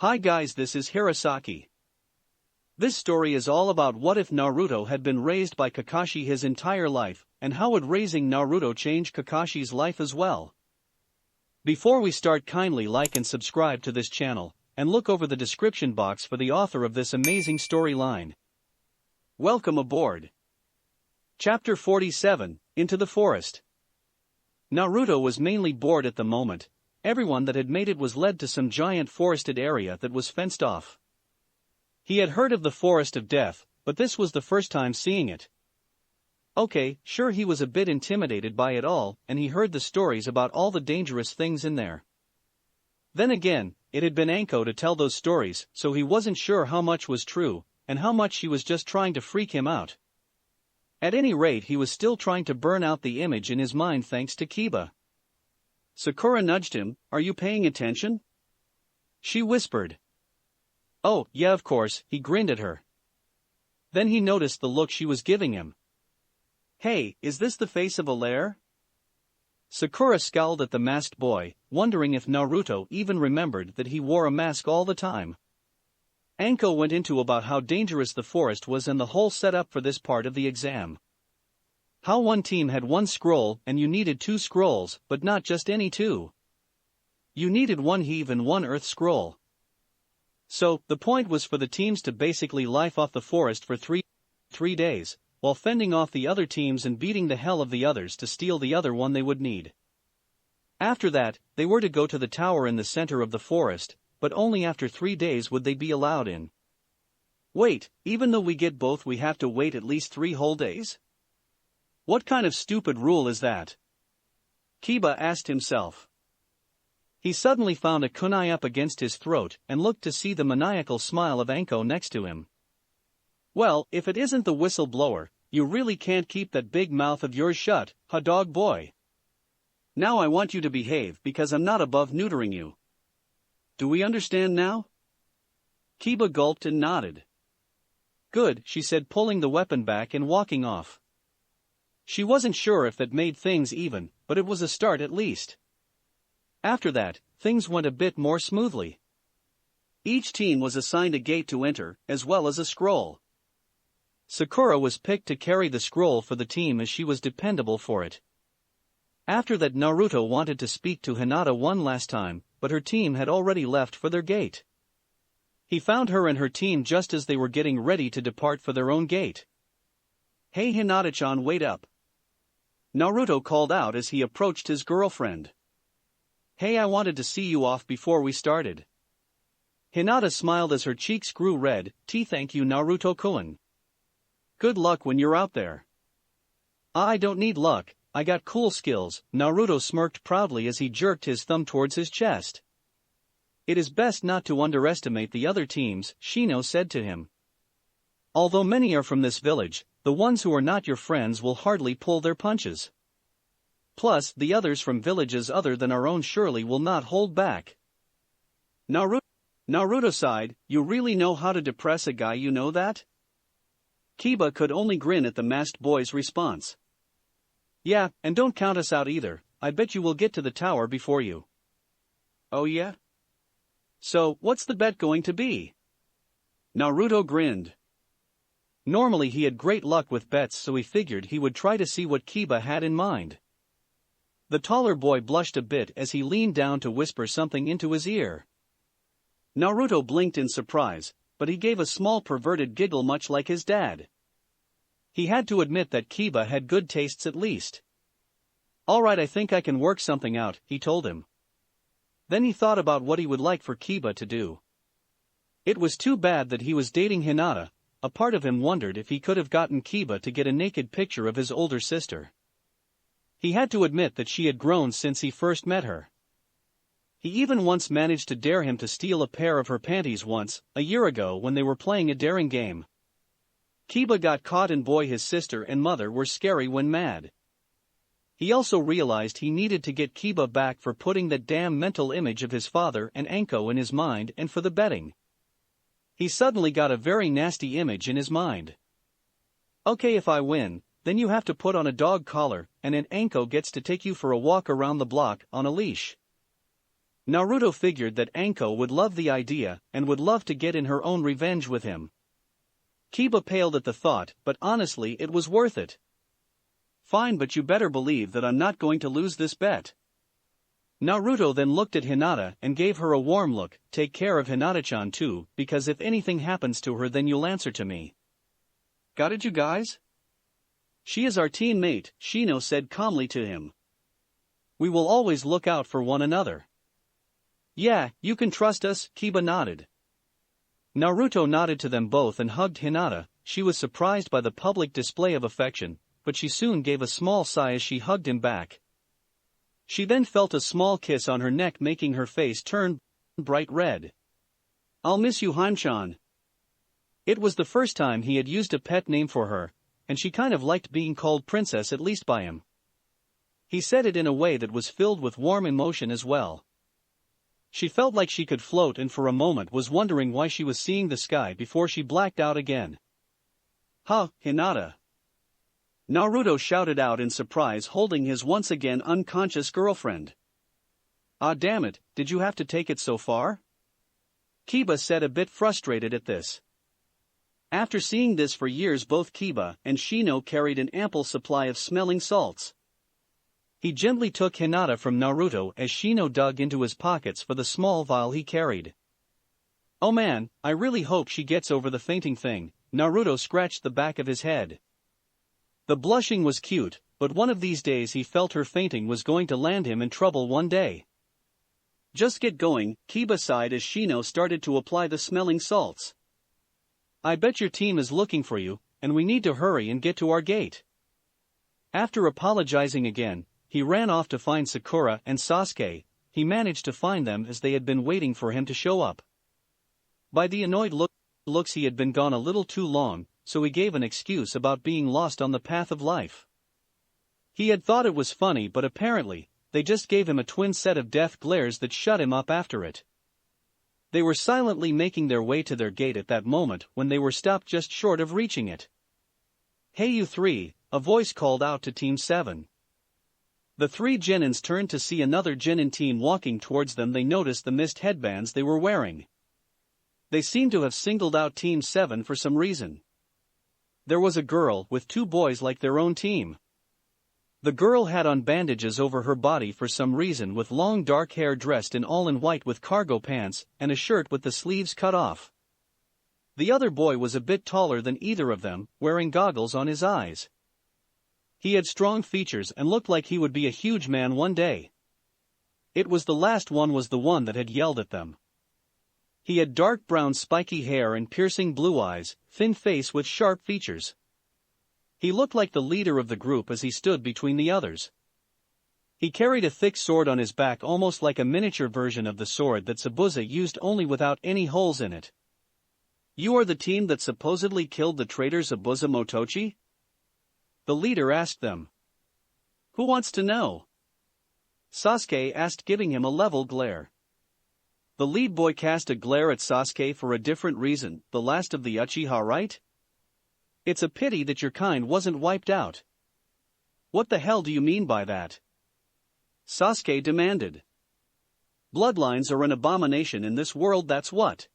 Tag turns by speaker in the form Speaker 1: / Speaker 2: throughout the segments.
Speaker 1: Hi guys, this is Hirosaki. This story is all about what if Naruto had been raised by Kakashi his entire life, and how would raising Naruto change Kakashi's life as well. Before we start, kindly like and subscribe to this channel, and look over the description box for the author of this amazing storyline. Welcome aboard. Chapter 47, Into the Forest. Naruto was mainly bored at the moment. Everyone that had made it was led to some giant forested area that was fenced off. He had heard of the Forest of Death, but this was the first time seeing it. Okay, sure, he was a bit intimidated by it all, and he heard the stories about all the dangerous things in there. Then again, it had been Anko to tell those stories, so he wasn't sure how much was true, and how much she was just trying to freak him out. At any rate, he was still trying to burn out the image in his mind thanks to Kiba. Sakura nudged him. "Are you paying attention?" She whispered. "Oh, yeah, of course," he grinned at her. Then he noticed the look she was giving him. "Hey, is this the face of a lair?" Sakura scowled at the masked boy, wondering if Naruto even remembered that he wore a mask all the time. Anko went into about how dangerous the forest was and the whole setup for this part of the exam. How one team had one scroll and you needed 2 scrolls, but not just any 2. You needed 1 heave and 1 earth scroll. So, the point was for the teams to basically life off the forest for 3 days, while fending off the other teams and beating the hell of the others to steal the other one they would need. After that, they were to go to the tower in the center of the forest, but only after 3 days would they be allowed in. Wait, even though we get both we have to wait at least 3 whole days? What kind of stupid rule is that? Kiba asked himself. He suddenly found a kunai up against his throat and looked to see the maniacal smile of Anko next to him. "Well, if it isn't the whistleblower, you really can't keep that big mouth of yours shut, huh, dog boy? Now I want you to behave because I'm not above neutering you. Do we understand now?" Kiba gulped and nodded. "Good," she said, pulling the weapon back and walking off. She wasn't sure if that made things even, but it was a start at least. After that, things went a bit more smoothly. Each team was assigned a gate to enter, as well as a scroll. Sakura was picked to carry the scroll for the team as she was dependable for it. After that, Naruto wanted to speak to Hinata one last time, but her team had already left for their gate. He found her and her team just as they were getting ready to depart for their own gate. "Hey Hinata-chan, wait up," Naruto called out as he approached his girlfriend. "Hey, I wanted to see you off before we started." Hinata smiled as her cheeks grew red. "Thank you, Naruto-kun. Good luck when you're out there." "I don't need luck, I got cool skills," Naruto smirked proudly as he jerked his thumb towards his chest. "It is best not to underestimate the other teams," Shino said to him. "Although many are from this village, the ones who are not your friends will hardly pull their punches. Plus, the others from villages other than our own surely will not hold back." Naruto sighed. "You really know how to depress a guy, you know that?" Kiba could only grin at the masked boy's response. "Yeah, and don't count us out either, I bet you will get to the tower before you." "Oh yeah? So, what's the bet going to be?" Naruto grinned. Normally he had great luck with bets, so he figured he would try to see what Kiba had in mind. The taller boy blushed a bit as he leaned down to whisper something into his ear. Naruto blinked in surprise, but he gave a small perverted giggle much like his dad. He had to admit that Kiba had good tastes at least. "Alright, I think I can work something out," he told him. Then he thought about what he would like for Kiba to do. It was too bad that he was dating Hinata. A part of him wondered if he could have gotten Kiba to get a naked picture of his older sister. He had to admit that she had grown since he first met her. He even once managed to dare him to steal a pair of her panties once, a year ago when they were playing a daring game. Kiba got caught, and boy, his sister and mother were scary when mad. He also realized he needed to get Kiba back for putting that damn mental image of his father and Anko in his mind, and for the betting. He suddenly got a very nasty image in his mind. "Okay, if I win, then you have to put on a dog collar, and an Anko gets to take you for a walk around the block on a leash." Naruto figured that Anko would love the idea and would love to get in her own revenge with him. Kiba paled at the thought, but honestly it was worth it. Fine, but you better believe that I'm not going to lose this bet. Naruto then looked at Hinata and gave her a warm look. Take care of Hinata-chan too, because if anything happens to her then you'll answer to me. Got it, you guys? She is our teammate, Shino said calmly to him. We will always look out for one another. Yeah, you can trust us, Kiba nodded. Naruto nodded to them both and hugged Hinata. She was surprised by the public display of affection, but she soon gave a small sigh as she hugged him back. She then felt a small kiss on her neck, making her face turn bright red. I'll miss you, Hanchan. It was the first time he had used a pet name for her, and she kind of liked being called princess at least by him. He said it in a way that was filled with warm emotion as well. She felt like she could float and for a moment was wondering why she was seeing the sky before she blacked out again. Huh, Hinata. Naruto shouted out in surprise, holding his once again unconscious girlfriend. Ah, damn it, did you have to take it so far? Kiba said, a bit frustrated at this. After seeing this for years, both Kiba and Shino carried an ample supply of smelling salts. He gently took Hinata from Naruto as Shino dug into his pockets for the small vial he carried. Oh man, I really hope she gets over the fainting thing. Naruto scratched the back of his head. The blushing was cute, but one of these days he felt her fainting was going to land him in trouble one day. Just get going, Kiba sighed as Shino started to apply the smelling salts. I bet your team is looking for you, and we need to hurry and get to our gate. After apologizing again, he ran off to find Sakura and Sasuke. He managed to find them as they had been waiting for him to show up. By the annoyed looks he had been gone a little too long, so he gave an excuse about being lost on the path of life. He had thought it was funny, but apparently, they just gave him a twin set of death glares that shut him up after it. They were silently making their way to their gate at that moment when they were stopped just short of reaching it. Hey you three, a voice called out to Team 7. The three Genins turned to see another Genin team walking towards them. They noticed the mist headbands they were wearing. They seemed to have singled out Team 7 for some reason. There was a girl with two boys like their own team. The girl had on bandages over her body for some reason, with long dark hair, dressed in all in white with cargo pants and a shirt with the sleeves cut off. The other boy was a bit taller than either of them, wearing goggles on his eyes. He had strong features and looked like he would be a huge man one day. It was the last one, was the one that had yelled at them. He had dark brown spiky hair and piercing blue eyes, thin face with sharp features. He looked like the leader of the group as he stood between the others. He carried a thick sword on his back, almost like a miniature version of the sword that Zabuza used, only without any holes in it. You are the team that supposedly killed the traitor Zabuza Motochi? The leader asked them. Who wants to know? Sasuke asked, giving him a level glare. The lead boy cast a glare at Sasuke for a different reason. The last of the Uchiha, right? It's a pity that your kind wasn't wiped out. What the hell do you mean by that? Sasuke demanded. Bloodlines are an abomination in this world, that's what.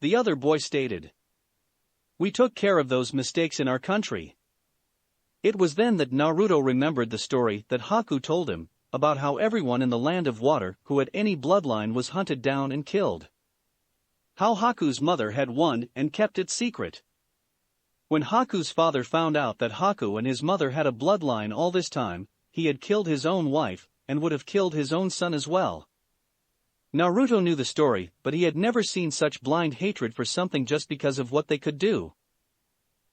Speaker 1: The other boy stated. We took care of those mistakes in our country. It was then that Naruto remembered the story that Haku told him, about how everyone in the Land of Water who had any bloodline was hunted down and killed. How Haku's mother had won and kept it secret. When Haku's father found out that Haku and his mother had a bloodline all this time, he had killed his own wife, and would have killed his own son as well. Naruto knew the story, but he had never seen such blind hatred for something just because of what they could do.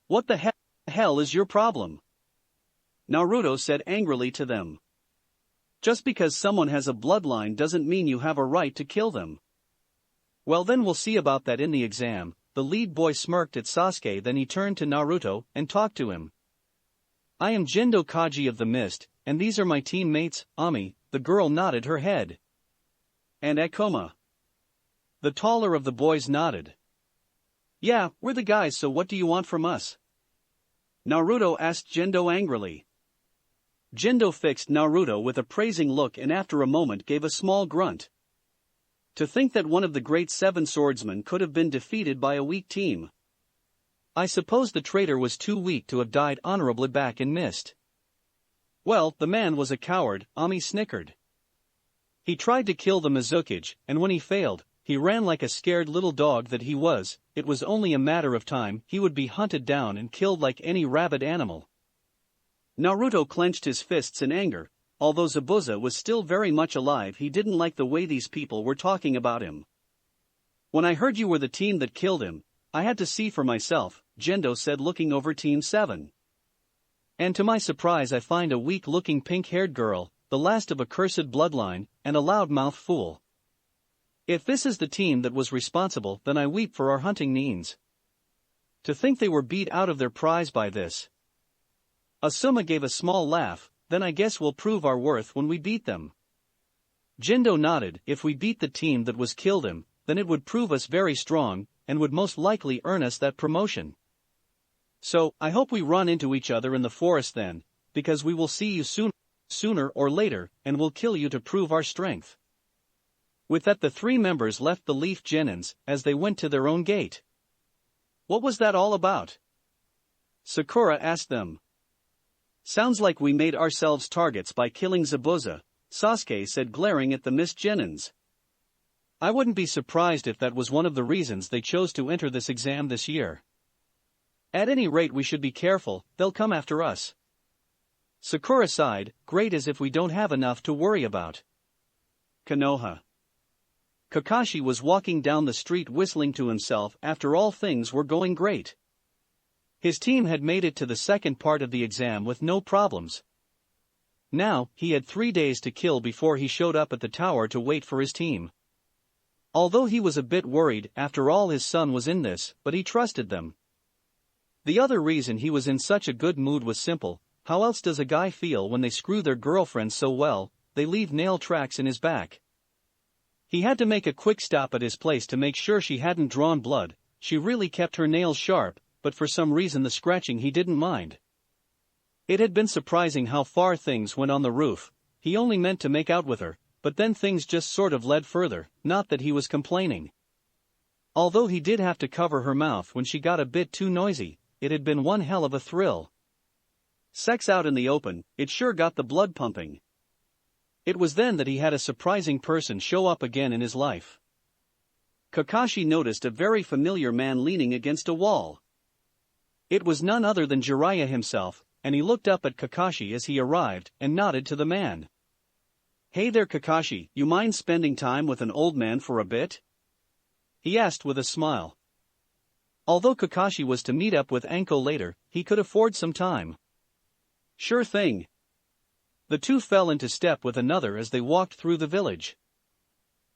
Speaker 1: What the hell is your problem? Naruto said angrily to them. Just because someone has a bloodline doesn't mean you have a right to kill them. Well then, we'll see about that in the exam. The lead boy smirked at Sasuke, then he turned to Naruto and talked to him. I am Gendo Kaji of the Mist, and these are my teammates. Ami, the girl, nodded her head. And Akuma. The taller of the boys nodded. Yeah, we're the guys, so what do you want from us? Naruto asked Gendo angrily. Gendo fixed Naruto with a praising look and after a moment gave a small grunt. To think that one of the great seven swordsmen could have been defeated by a weak team. I suppose the traitor was too weak to have died honorably back in mist. Well, the man was a coward, Ami snickered. He tried to kill the Mizukage, and when he failed, he ran like a scared little dog that he was. It was only a matter of time, he would be hunted down and killed like any rabid animal. Naruto clenched his fists in anger. Although Zabuza was still very much alive, he didn't like the way these people were talking about him. When I heard you were the team that killed him, I had to see for myself, Gendo said, looking over Team 7. And to my surprise I find a weak-looking pink-haired girl, the last of a cursed bloodline, and a loud-mouthed fool. If this is the team that was responsible, then I weep for our hunting neens. To think they were beat out of their prize by this. Asuma gave a small laugh. Then I guess we'll prove our worth when we beat them. Gendo nodded. If we beat the team that was killed him, then it would prove us very strong, and would most likely earn us that promotion. So, I hope we run into each other in the forest then, because we will see you sooner or later, and we'll kill you to prove our strength. With that the three members left the Leaf Genins, as they went to their own gate. What was that all about? Sakura asked them. Sounds like we made ourselves targets by killing Zabuza, Sasuke said, glaring at the Mist Genins. I wouldn't be surprised if that was one of the reasons they chose to enter this exam this year. At any rate, we should be careful, they'll come after us. Sakura sighed, great, as if we don't have enough to worry about. Konoha. Kakashi was walking down the street whistling to himself. After all, things were going great. His team had made it to the second part of the exam with no problems. Now, he had 3 days to kill before he showed up at the tower to wait for his team. Although he was a bit worried, after all his son was in this, but he trusted them. The other reason he was in such a good mood was simple. How else does a guy feel when they screw their girlfriend so well, they leave nail tracks in his back? He had to make a quick stop at his place to make sure she hadn't drawn blood. She really kept her nails sharp, but for some reason the scratching he didn't mind. It had been surprising how far things went on the roof. He only meant to make out with her, but then things just sort of led further, not that he was complaining. Although he did have to cover her mouth when she got a bit too noisy, it had been one hell of a thrill. Sex out in the open, it sure got the blood pumping. It was then that he had a surprising person show up again in his life. Kakashi noticed a very familiar man leaning against a wall. It was none other than Jiraiya himself, and he looked up at Kakashi as he arrived and nodded to the man. Hey there, Kakashi, you mind spending time with an old man for a bit? He asked with a smile. Although Kakashi was to meet up with Anko later, he could afford some time. Sure thing. The two fell into step with another as they walked through the village.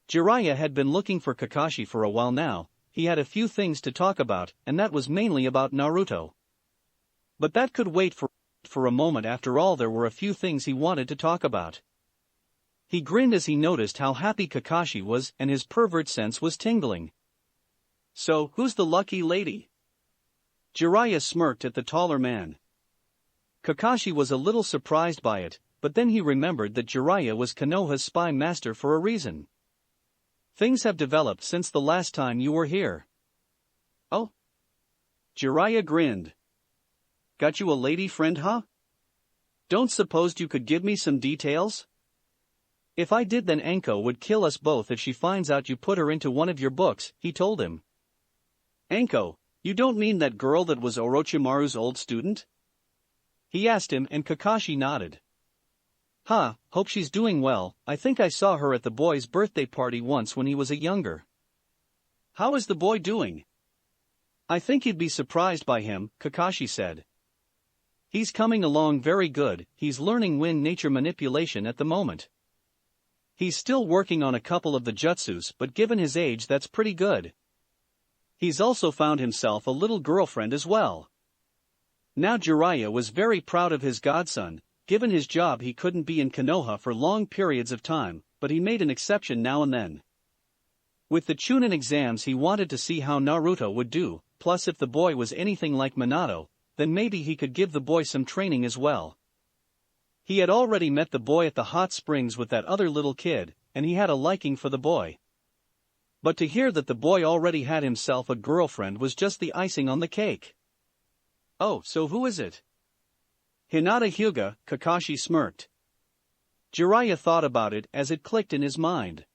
Speaker 1: Jiraiya had been looking for Kakashi for a while now. He had a few things to talk about, and that was mainly about Naruto. But that could wait for a moment. After all, there were a few things he wanted to talk about. He grinned as he noticed how happy Kakashi was, and his pervert sense was tingling. So, who's the lucky lady? Jiraiya smirked at the taller man. Kakashi was a little surprised by it, but then he remembered that Jiraiya was Konoha's spy master for a reason. Things have developed since the last time you were here. Oh? Jiraiya grinned. Got you a lady friend, huh? Don't suppose you could give me some details? If I did, then Anko would kill us both if she finds out you put her into one of your books, he told him. Anko, you don't mean that girl that was Orochimaru's old student? He asked him, and Kakashi nodded. Hope she's doing well. I think I saw her at the boy's birthday party once when he was a younger. How is the boy doing? I think you'd be surprised by him, Kakashi said. He's coming along very good. He's learning wind nature manipulation at the moment. He's still working on a couple of the jutsus, but given his age that's pretty good. He's also found himself a little girlfriend as well. Now Jiraiya was very proud of his godson. Given his job, he couldn't be in Konoha for long periods of time, but he made an exception now and then. With the Chunin exams, he wanted to see how Naruto would do, plus if the boy was anything like Minato, then maybe he could give the boy some training as well. He had already met the boy at the hot springs with that other little kid, and he had a liking for the boy. But to hear that the boy already had himself a girlfriend was just the icing on the cake. "Oh, so who is it?" "Hinata Hyuga," Kakashi smirked. Jiraiya thought about it as it clicked in his mind.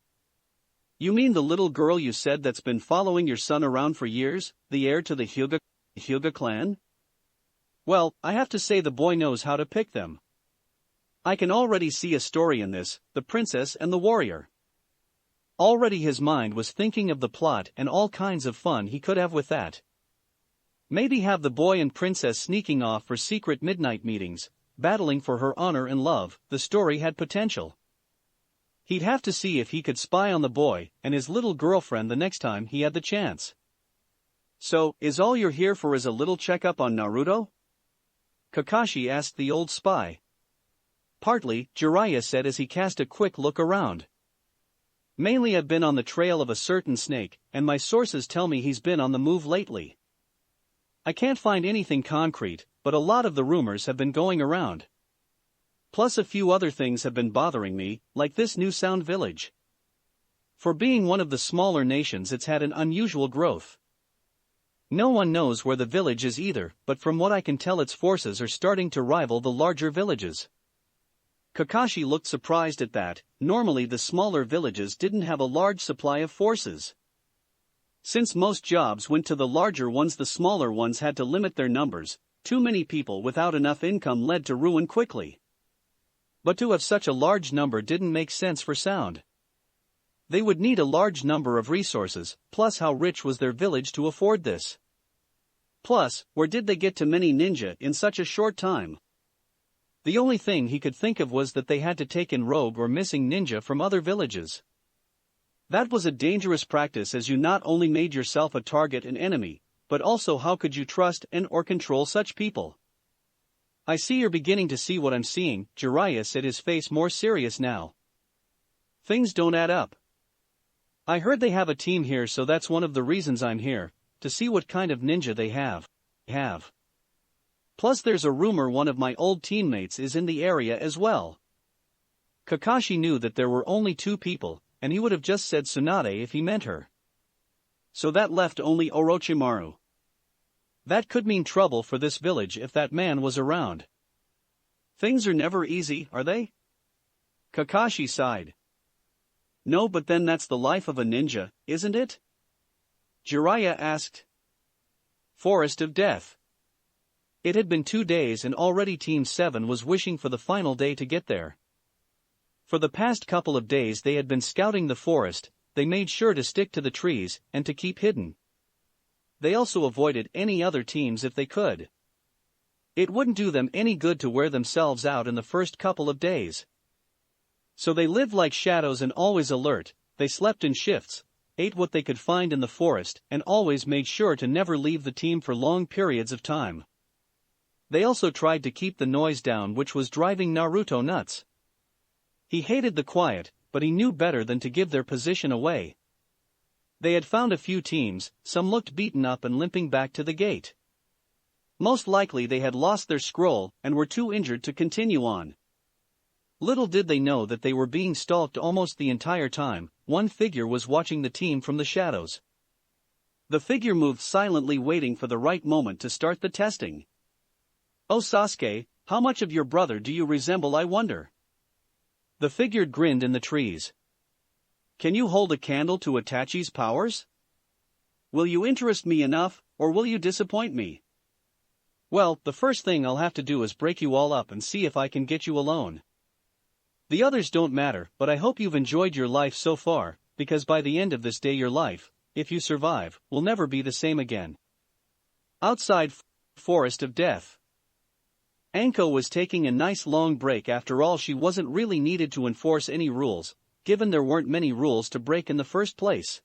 Speaker 1: "You mean the little girl you said that's been following your son around for years, the heir to the Hyuga clan?" "Well, I have to say the boy knows how to pick them. I can already see a story in this, the princess and the warrior." Already his mind was thinking of the plot and all kinds of fun he could have with that. Maybe have the boy and princess sneaking off for secret midnight meetings, battling for her honor and love. The story had potential. He'd have to see if he could spy on the boy and his little girlfriend the next time he had the chance. "So, is all you're here for is a little checkup on Naruto?" Kakashi asked the old spy. "Partly," Jiraiya said as he cast a quick look around. "Mainly I've been on the trail of a certain snake, and my sources tell me he's been on the move lately. I can't find anything concrete, but a lot of the rumors have been going around. Plus a few other things have been bothering me, like this new Sound Village. For being one of the smaller nations, it's had an unusual growth. No one knows where the village is either, but from what I can tell its forces are starting to rival the larger villages." Kakashi looked surprised at that. Normally the smaller villages didn't have a large supply of forces. Since most jobs went to the larger ones, the smaller ones had to limit their numbers. Too many people without enough income led to ruin quickly. But to have such a large number didn't make sense for Sound. They would need a large number of resources, plus how rich was their village to afford this? Plus, where did they get to many ninja in such a short time? The only thing he could think of was that they had to take in rogue or missing ninja from other villages. That was a dangerous practice, as you not only made yourself a target and enemy, but also how could you trust and or control such people? "I see you're beginning to see what I'm seeing," Jiraiya said, his face more serious now. "Things don't add up. I heard they have a team here, so that's one of the reasons I'm here, to see what kind of ninja they have. Plus there's a rumor one of my old teammates is in the area as well." Kakashi knew that there were only two people, and he would have just said Tsunade if he meant her. So that left only Orochimaru. That could mean trouble for this village if that man was around. "Things are never easy, are they?" Kakashi sighed. "No, but then that's the life of a ninja, isn't it?" Jiraiya asked. Forest of Death. It had been 2 days and already Team 7 was wishing for the final day to get there. For the past couple of days they had been scouting the forest. They made sure to stick to the trees and to keep hidden. They also avoided any other teams if they could. It wouldn't do them any good to wear themselves out in the first couple of days. So they lived like shadows and always alert. They slept in shifts, ate what they could find in the forest, and always made sure to never leave the team for long periods of time. They also tried to keep the noise down, which was driving Naruto nuts. He hated the quiet, but he knew better than to give their position away. They had found a few teams, some looked beaten up and limping back to the gate. Most likely they had lost their scroll and were too injured to continue on. Little did they know that they were being stalked almost the entire time. One figure was watching the team from the shadows. The figure moved silently, waiting for the right moment to start the testing. "Oh Sasuke, how much of your brother do you resemble, I wonder?" The figure grinned in the trees. "Can you hold a candle to Itachi's powers? Will you interest me enough, or will you disappoint me?" "Well, the first thing I'll have to do is break you all up and see if I can get you alone. The others don't matter, but I hope you've enjoyed your life so far, because by the end of this day your life, if you survive, will never be the same again." Outside Forest of Death. Anko was taking a nice long break. After all, she wasn't really needed to enforce any rules, given there weren't many rules to break in the first place.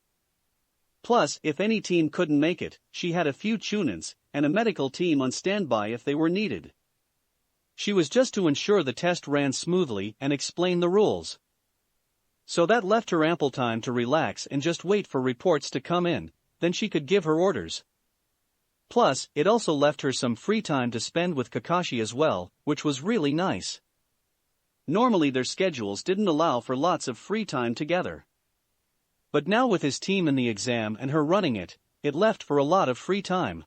Speaker 1: Plus, if any team couldn't make it, she had a few Chunins and a medical team on standby if they were needed. She was just to ensure the test ran smoothly and explain the rules. So that left her ample time to relax and just wait for reports to come in, then she could give her orders. Plus, it also left her some free time to spend with Kakashi as well, which was really nice. Normally their schedules didn't allow for lots of free time together. But now with his team in the exam and her running it, it left for a lot of free time.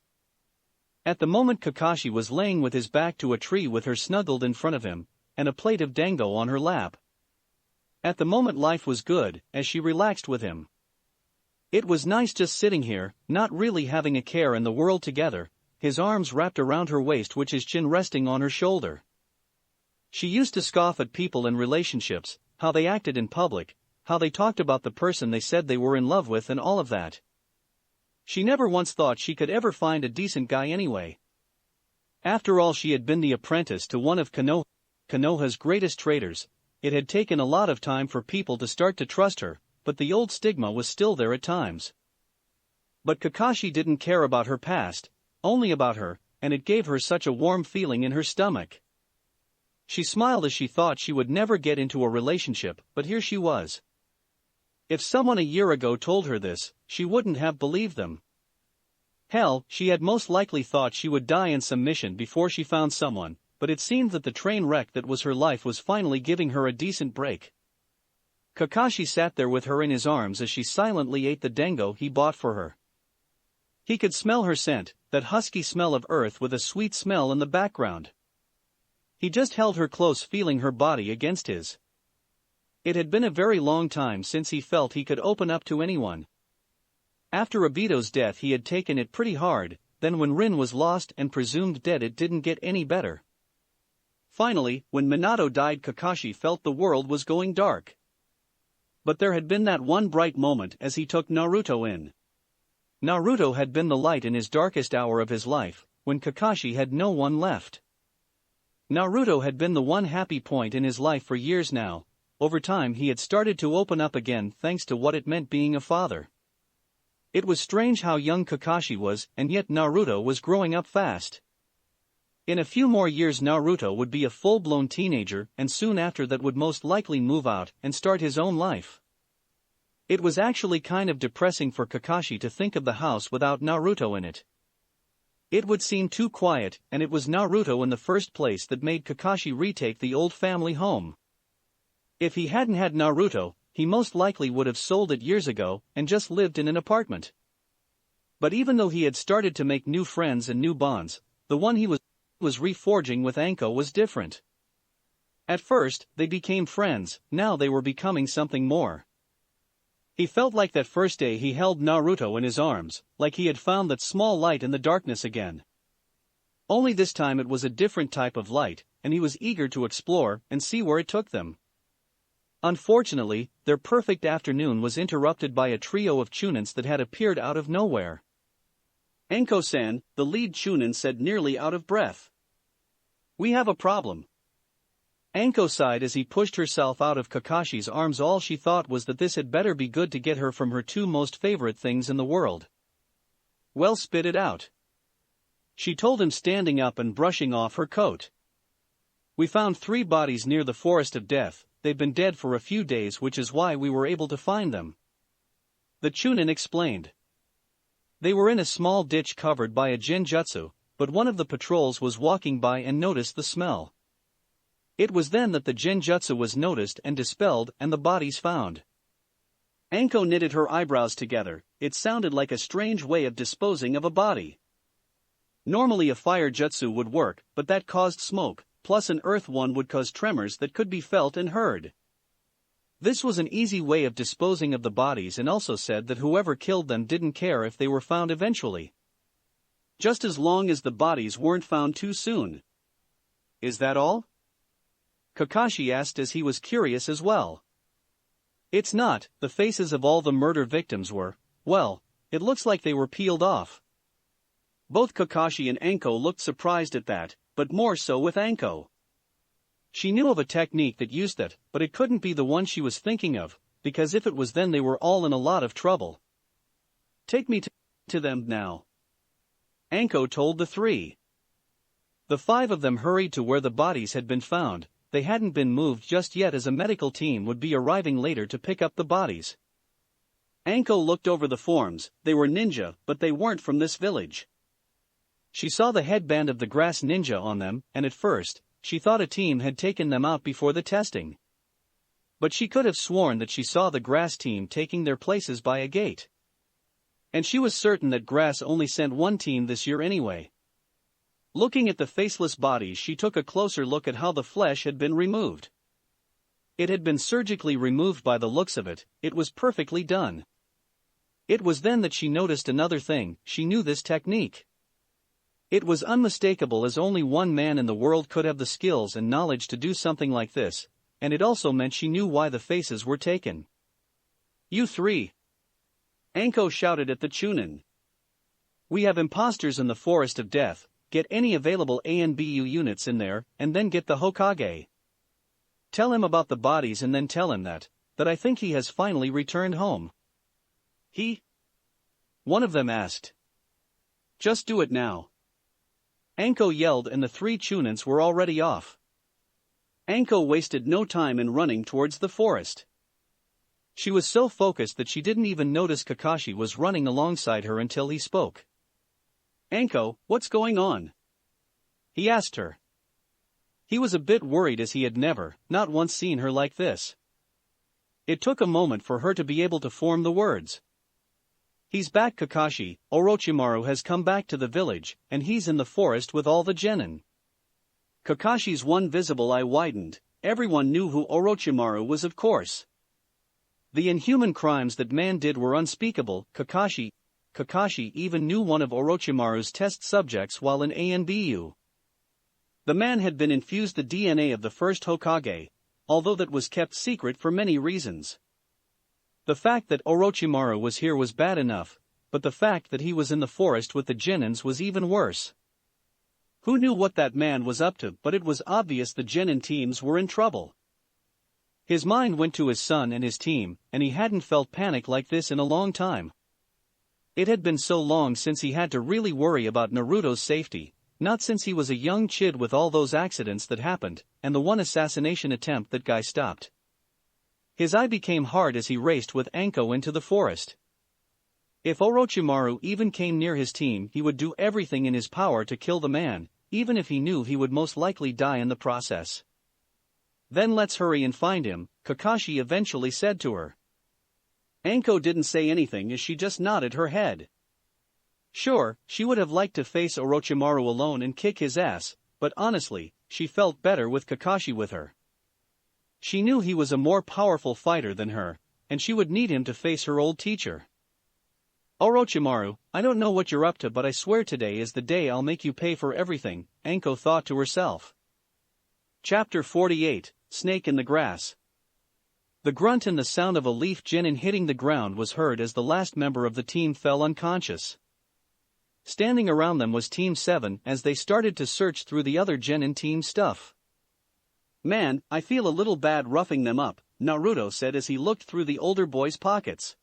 Speaker 1: At the moment Kakashi was laying with his back to a tree with her snuggled in front of him, and a plate of dango on her lap. At the moment life was good, as she relaxed with him. It was nice just sitting here, not really having a care in the world together, his arms wrapped around her waist with his chin resting on her shoulder. She used to scoff at people in relationships, how they acted in public, how they talked about the person they said they were in love with and all of that. She never once thought she could ever find a decent guy anyway. After all, she had been the apprentice to one of Konoha's greatest traders. It had taken a lot of time for people to start to trust her, but the old stigma was still there at times. But Kakashi didn't care about her past, only about her, and it gave her such a warm feeling in her stomach. She smiled as she thought she would never get into a relationship, but here she was. If someone a year ago told her this, she wouldn't have believed them. Hell, she had most likely thought she would die in some mission before she found someone, but it seemed that the train wreck that was her life was finally giving her a decent break. Kakashi sat there with her in his arms as she silently ate the dango he bought for her. He could smell her scent, that husky smell of earth with a sweet smell in the background. He just held her close, feeling her body against his. It had been a very long time since he felt he could open up to anyone. After Obito's death he had taken it pretty hard, then when Rin was lost and presumed dead it didn't get any better. Finally, when Minato died, Kakashi felt the world was going dark. But there had been that one bright moment as he took Naruto in. Naruto had been the light in his darkest hour of his life, when Kakashi had no one left. Naruto had been the one happy point in his life for years now. Over time he had started to open up again thanks to what it meant being a father. It was strange how young Kakashi was, and yet Naruto was growing up fast. In a few more years Naruto would be a full-blown teenager, and soon after that would most likely move out and start his own life. It was actually kind of depressing for Kakashi to think of the house without Naruto in it. It would seem too quiet, and it was Naruto in the first place that made Kakashi retake the old family home. If he hadn't had Naruto, he most likely would have sold it years ago and just lived in an apartment. But even though he had started to make new friends and new bonds, the one he was reforging with Anko was different. At first, they became friends, now they were becoming something more. He felt like that first day he held Naruto in his arms, like he had found that small light in the darkness again. Only this time it was a different type of light, and he was eager to explore and see where it took them. Unfortunately, their perfect afternoon was interrupted by a trio of chunins that had appeared out of nowhere. Anko-san, the lead chunin, said, nearly out of breath. "We have a problem." Anko sighed as he pushed herself out of Kakashi's arms. All she thought was that this had better be good to get her from her two most favorite things in the world. "Well, spit it out," she told him, standing up and brushing off her coat. "We found 3 bodies near the Forest of Death. They've been dead for a few days, which is why we were able to find them," the chunin explained. They were in a small ditch covered by a genjutsu, but one of the patrols was walking by and noticed the smell. It was then that the genjutsu was noticed and dispelled and the bodies found. Anko knitted her eyebrows together. It sounded like a strange way of disposing of a body. Normally a fire jutsu would work, but that caused smoke, plus an earth one would cause tremors that could be felt and heard. This was an easy way of disposing of the bodies, and also said that whoever killed them didn't care if they were found eventually, just as long as the bodies weren't found too soon. "Is that all?" Kakashi asked as he was curious as well. "It's not. The faces of all the murder victims were, well, it looks like they were peeled off." Both Kakashi and Anko looked surprised at that, but more so with Anko. She knew of a technique that used that, but it couldn't be the one she was thinking of, because if it was, then they were all in a lot of trouble. "Take me to them now," Anko told the 3. The 5 of them hurried to where the bodies had been found. They hadn't been moved just yet, as a medical team would be arriving later to pick up the bodies. Anko looked over the forms. They were ninja, but they weren't from this village. She saw the headband of the grass ninja on them, and at first, she thought a team had taken them out before the testing. But she could have sworn that she saw the grass team taking their places by a gate. And she was certain that grass only sent one team this year anyway. Looking at the faceless bodies, she took a closer look at how the flesh had been removed. It had been surgically removed by the looks of it. It was perfectly done. It was then that she noticed another thing. She knew this technique. It was unmistakable, as only one man in the world could have the skills and knowledge to do something like this, and it also meant she knew why the faces were taken. "You three!" Anko shouted at the Chunin. "We have imposters in the Forest of Death. Get any available ANBU units in there, and then get the Hokage. Tell him about the bodies and then tell him that I think he has finally returned home." "He?" one of them asked. "Just do it now." Anko yelled, and the three Chunins were already off. Anko wasted no time in running towards the forest. She was so focused that she didn't even notice Kakashi was running alongside her until he spoke. "Anko, what's going on?" he asked her. He was a bit worried, as he had not once seen her like this. It took a moment for her to be able to form the words. "He's back, Kakashi. Orochimaru has come back to the village, and he's in the forest with all the genin." Kakashi's one visible eye widened. Everyone knew who Orochimaru was, of course. The inhuman crimes that man did were unspeakable. Kakashi even knew one of Orochimaru's test subjects while in ANBU. The man had been infused the DNA of the first Hokage, although that was kept secret for many reasons. The fact that Orochimaru was here was bad enough, but the fact that he was in the forest with the genins was even worse. Who knew what that man was up to? But it was obvious the genin teams were in trouble. His mind went to his son and his team, and he hadn't felt panic like this in a long time. It had been so long since he had to really worry about Naruto's safety, not since he was a young kid, with all those accidents that happened, and the one assassination attempt that guy stopped. His eye became hard as he raced with Anko into the forest. If Orochimaru even came near his team, he would do everything in his power to kill the man, even if he knew he would most likely die in the process. "Then let's hurry and find him," Kakashi eventually said to her. Anko didn't say anything as she just nodded her head. Sure, she would have liked to face Orochimaru alone and kick his ass, but honestly, she felt better with Kakashi with her. She knew he was a more powerful fighter than her, and she would need him to face her old teacher. "Orochimaru, I don't know what you're up to, but I swear today is the day I'll make you pay for everything," Anko thought to herself. Chapter 48, Snake in the Grass. The grunt and the sound of a leaf genin hitting the ground was heard as the last member of the team fell unconscious. Standing around them was Team 7 as they started to search through the other genin team stuff. "Man, I feel a little bad roughing them up," Naruto said as he looked through the older boy's pockets.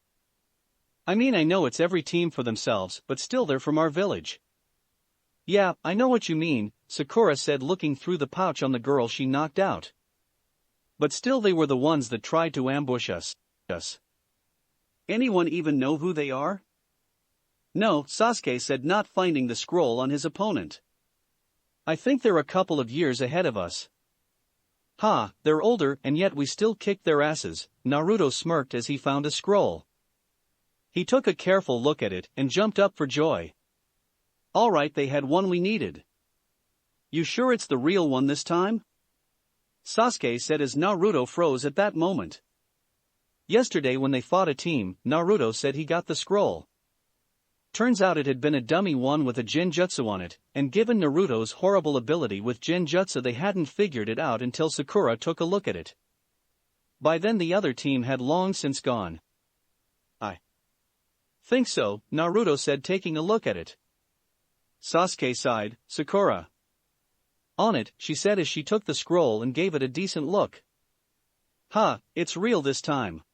Speaker 1: "I mean, I know it's every team for themselves, but still they're from our village." "Yeah, I know what you mean," Sakura said, looking through the pouch on the girl she knocked out. "But still they were the ones that tried to ambush us. Anyone even know who they are?" "No," Sasuke said, not finding the scroll on his opponent. "I think they're a couple of years ahead of us." "Ha, they're older and yet we still kicked their asses," Naruto smirked as he found a scroll. He took a careful look at it and jumped up for joy. "All right, they had one we needed." "You sure it's the real one this time?" Sasuke said as Naruto froze at that moment. Yesterday when they fought a team, Naruto said he got the scroll. Turns out it had been a dummy one with a genjutsu on it, and given Naruto's horrible ability with genjutsu they hadn't figured it out until Sakura took a look at it. By then the other team had long since gone. "I think so," Naruto said, taking a look at it. Sasuke sighed. "Sakura." "On it," she said as she took the scroll and gave it a decent look. "Ha, it's real this time.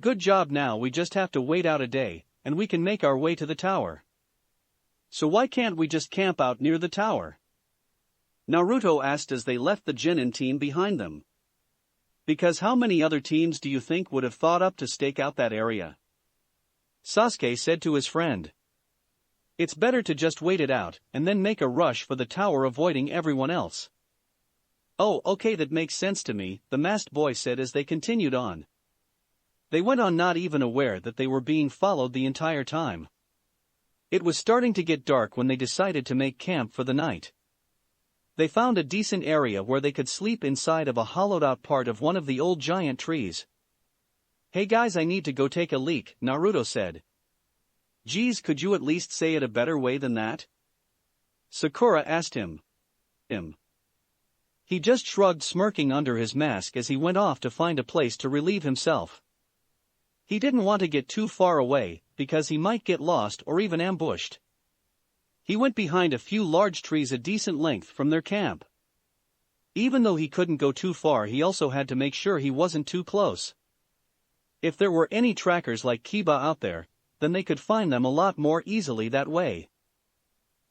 Speaker 1: Good job. Now we just have to wait out a day, and we can make our way to the tower." "So why can't we just camp out near the tower?" Naruto asked as they left the genin team behind them. "Because how many other teams do you think would have thought up to stake out that area?" Sasuke said to his friend. "It's better to just wait it out, and then make a rush for the tower, avoiding everyone else." Oh, okay, that makes sense to me, the masked boy said as they continued on. They went on not even aware that they were being followed the entire time. It was starting to get dark when they decided to make camp for the night. They found a decent area where they could sleep inside of a hollowed-out part of one of the old giant trees. Hey guys, I need to go take a leak, Naruto said. Geez, could you at least say it a better way than that? Sakura asked him. He just shrugged, smirking under his mask as he went off to find a place to relieve himself. He didn't want to get too far away, because he might get lost or even ambushed. He went behind a few large trees a decent length from their camp. Even though he couldn't go too far, he also had to make sure he wasn't too close. If there were any trackers like Kiba out there, then they could find them a lot more easily that way.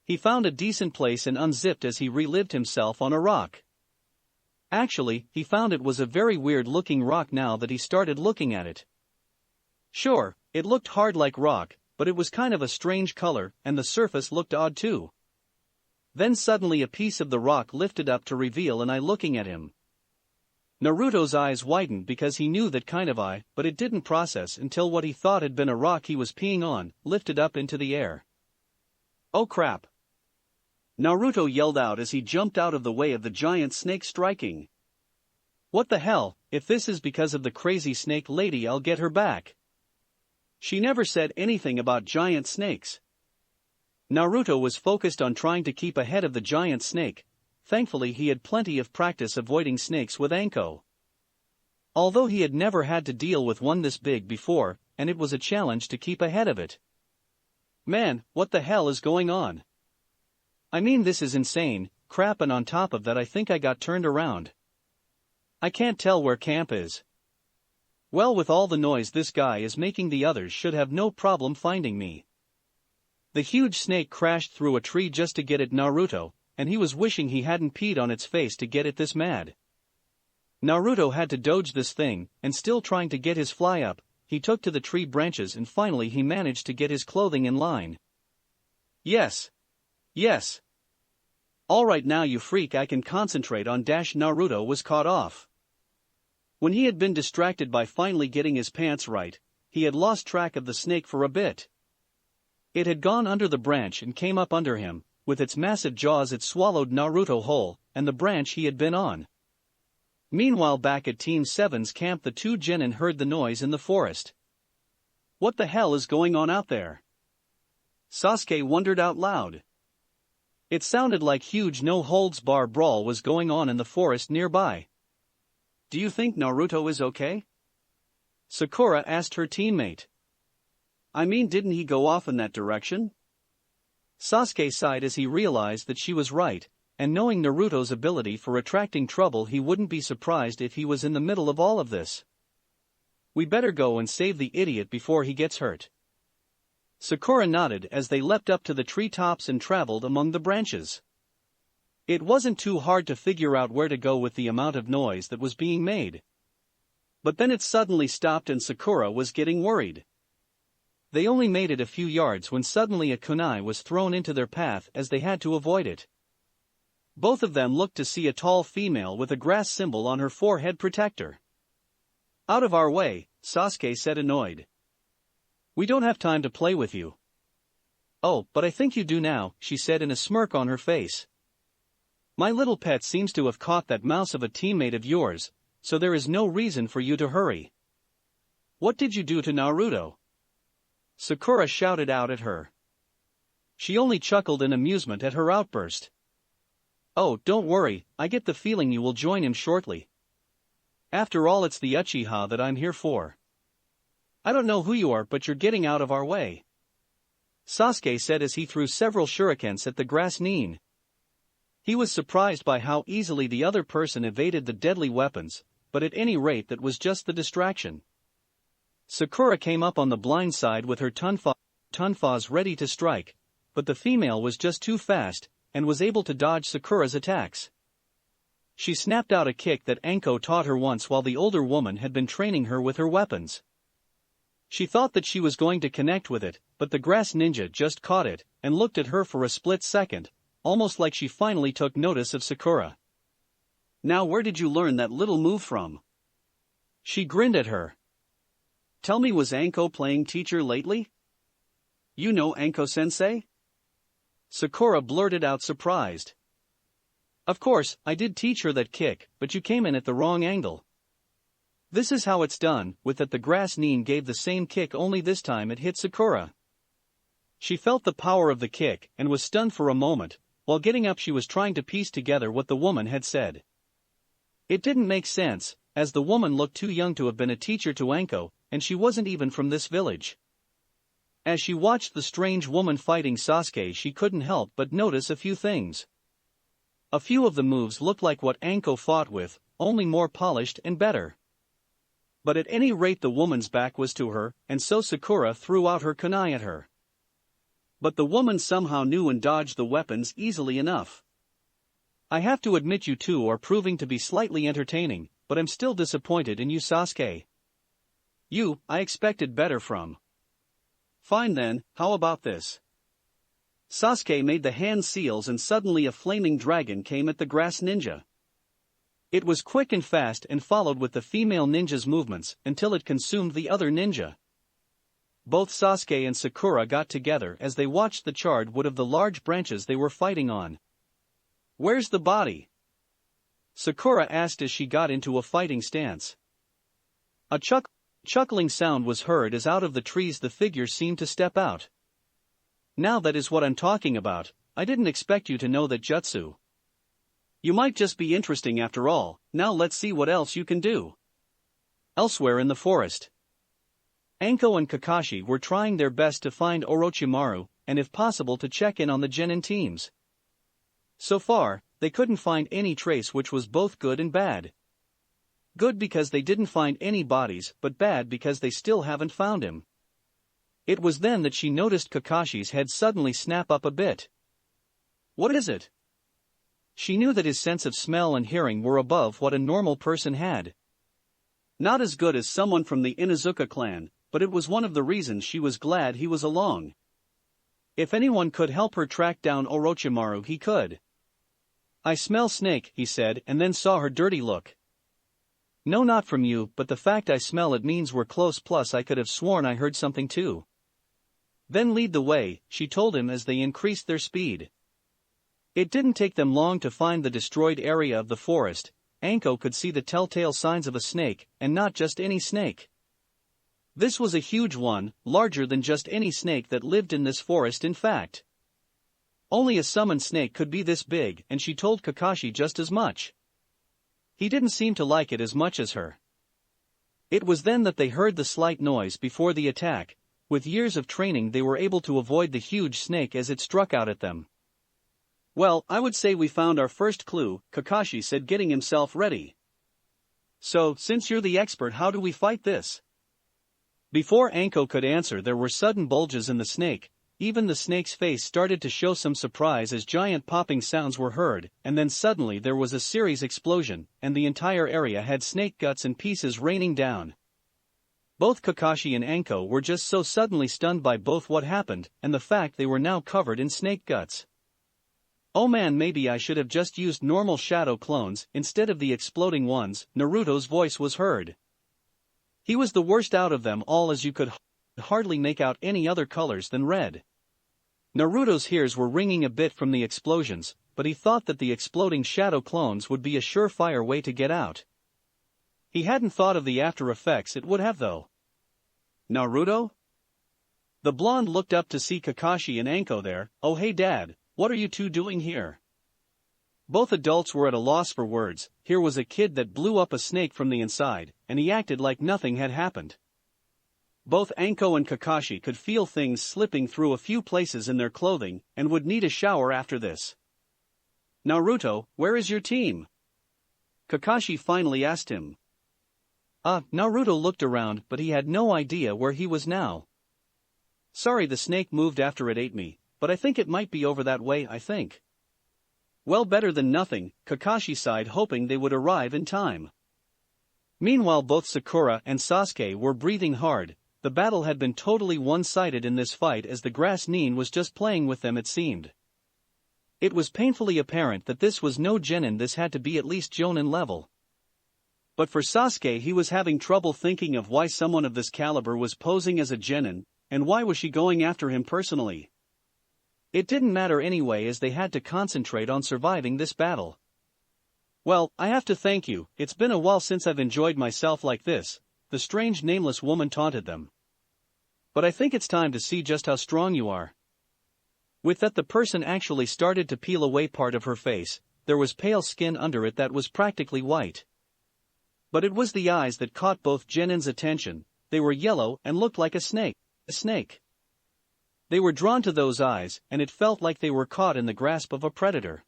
Speaker 1: He found a decent place and unzipped as he relived himself on a rock. Actually, he found it was a very weird-looking rock now that he started looking at it. Sure, it looked hard like rock, but it was kind of a strange color, and the surface looked odd too. Then suddenly a piece of the rock lifted up to reveal an eye looking at him. Naruto's eyes widened because he knew that kind of eye, but it didn't process until what he thought had been a rock he was peeing on, lifted up into the air. Oh crap! Naruto yelled out as he jumped out of the way of the giant snake striking. What the hell, if this is because of the crazy snake lady, I'll get her back. She never said anything about giant snakes. Naruto was focused on trying to keep ahead of the giant snake. Thankfully he had plenty of practice avoiding snakes with Anko. Although he had never had to deal with one this big before, and it was a challenge to keep ahead of it. Man, what the hell is going on? I mean, this is insane, crap, and on top of that I think I got turned around. I can't tell where camp is. Well, with all the noise this guy is making, the others should have no problem finding me. The huge snake crashed through a tree just to get at Naruto, and he was wishing he hadn't peed on its face to get it this mad. Naruto had to dodge this thing, and still trying to get his fly up, he took to the tree branches and finally he managed to get his clothing in line. Yes. Yes. Alright, now you freak, I can concentrate on dash. Naruto was caught off. When he had been distracted by finally getting his pants right, he had lost track of the snake for a bit. It had gone under the branch and came up under him. With its massive jaws it swallowed Naruto whole, and the branch he had been on. Meanwhile, back at Team 7's camp, the two genin heard the noise in the forest. What the hell is going on out there? Sasuke wondered out loud. It sounded like huge no-holds-bar brawl was going on in the forest nearby. Do you think Naruto is okay? Sakura asked her teammate. I mean, didn't he go off in that direction? Sasuke sighed as he realized that she was right, and knowing Naruto's ability for attracting trouble, he wouldn't be surprised if he was in the middle of all of this. We better go and save the idiot before he gets hurt. Sakura nodded as they leapt up to the treetops and traveled among the branches. It wasn't too hard to figure out where to go with the amount of noise that was being made. But then it suddenly stopped and Sakura was getting worried. They only made it a few yards when suddenly a kunai was thrown into their path as they had to avoid it. Both of them looked to see a tall female with a grass symbol on her forehead protector. Out of our way, Sasuke said, annoyed. We don't have time to play with you. Oh, but I think you do now, she said in a smirk on her face. My little pet seems to have caught that mouse of a teammate of yours, so there is no reason for you to hurry. What did you do to Naruto? Sakura shouted out at her. She only chuckled in amusement at her outburst. Oh, don't worry, I get the feeling you will join him shortly. After all, it's the Uchiha that I'm here for. I don't know who you are, but you're getting out of our way, Sasuke said as he threw several shurikens at the grass nin. He was surprised by how easily the other person evaded the deadly weapons, but at any rate that was just the distraction. Sakura came up on the blind side with her tonfas ready to strike, but the female was just too fast, and was able to dodge Sakura's attacks. She snapped out a kick that Anko taught her once while the older woman had been training her with her weapons. She thought that she was going to connect with it, but the grass ninja just caught it, and looked at her for a split second, almost like she finally took notice of Sakura. Now where did you learn that little move from? She grinned at her. Tell me, was Anko playing teacher lately? You know Anko-sensei? Sakura blurted out, surprised. Of course, I did teach her that kick, but you came in at the wrong angle. This is how it's done. With that, the grass nin gave the same kick, only this time it hit Sakura. She felt the power of the kick and was stunned for a moment. While getting up, she was trying to piece together what the woman had said. It didn't make sense, as the woman looked too young to have been a teacher to Anko, and she wasn't even from this village. As she watched the strange woman fighting Sasuke, she couldn't help but notice a few things. A few of the moves looked like what Anko fought with, only more polished and better. But at any rate, the woman's back was to her, and so Sakura threw out her kunai at her. But the woman somehow knew and dodged the weapons easily enough. I have to admit, you two are proving to be slightly entertaining, but I'm still disappointed in you, Sasuke. You, I expected better from. Fine then, how about this? Sasuke made the hand seals, and suddenly a flaming dragon came at the grass ninja. It was quick and fast and followed with the female ninja's movements until it consumed the other ninja. Both Sasuke and Sakura got together as they watched the charred wood of the large branches they were fighting on. Where's the body? Sakura asked as she got into a fighting stance. A chuckling sound was heard as out of the trees the figure seemed to step out. Now that is what I'm talking about. I didn't expect you to know that jutsu. You might just be interesting after all. Now let's see what else you can do. Elsewhere in the forest, Anko and Kakashi were trying their best to find Orochimaru, and if possible to check in on the genin teams. So far, they couldn't find any trace, which was both good and bad. Good because they didn't find any bodies, but bad because they still haven't found him. It was then that she noticed Kakashi's head suddenly snap up a bit. What is it? She knew that his sense of smell and hearing were above what a normal person had. Not as good as someone from the Inuzuka clan, but it was one of the reasons she was glad he was along. If anyone could help her track down Orochimaru, he could. I smell snake, he said, and then saw her dirty look. No, not from you, but the fact I smell it means we're close, plus I could have sworn I heard something too. Then lead the way, she told him as they increased their speed. It didn't take them long to find the destroyed area of the forest. Anko could see the telltale signs of a snake, and not just any snake. This was a huge one, larger than just any snake that lived in this forest. In fact, only a summoned snake could be this big, and she told Kakashi just as much. He didn't seem to like it as much as her. It was then that they heard the slight noise before the attack. With years of training, they were able to avoid the huge snake as it struck out at them. Well, I would say we found our first clue, Kakashi said, getting himself ready. So, since you're the expert, how do we fight this? Before Anko could answer, there were sudden bulges in the snake. Even the snake's face started to show some surprise as giant popping sounds were heard, and then suddenly there was a serious explosion, and the entire area had snake guts and pieces raining down. Both Kakashi and Anko were just so suddenly stunned by both what happened and the fact they were now covered in snake guts. Oh man, maybe I should have just used normal shadow clones instead of the exploding ones. Naruto's voice was heard. He was the worst out of them all, as you could hardly make out any other colors than red. Naruto's ears were ringing a bit from the explosions, but he thought that the exploding shadow clones would be a surefire way to get out. He hadn't thought of the after effects it would have, though. Naruto? The blonde looked up to see Kakashi and Anko there. Oh hey dad, what are you two doing here? Both adults were at a loss for words. Here was a kid that blew up a snake from the inside, and he acted like nothing had happened. Both Anko and Kakashi could feel things slipping through a few places in their clothing, and would need a shower after this. Naruto, where is your team? Kakashi finally asked him. Naruto looked around, but he had no idea where he was now. Sorry, the snake moved after it ate me, but I think it might be over that way, I think. Well, better than nothing, Kakashi sighed, hoping they would arrive in time. Meanwhile, both Sakura and Sasuke were breathing hard. The battle had been totally one-sided in this fight, as the grass nin was just playing with them, it seemed. It was painfully apparent that this was no genin, this had to be at least jonin level. But for Sasuke, he was having trouble thinking of why someone of this caliber was posing as a genin, and why was she going after him personally. It didn't matter anyway, as they had to concentrate on surviving this battle. "Well, I have to thank you, it's been a while since I've enjoyed myself like this," the strange nameless woman taunted them. "But I think it's time to see just how strong you are." With that, the person actually started to peel away part of her face. There was pale skin under it that was practically white. But it was the eyes that caught both genin's attention. They were yellow and looked like a snake. A snake. They were drawn to those eyes, and it felt like they were caught in the grasp of a predator.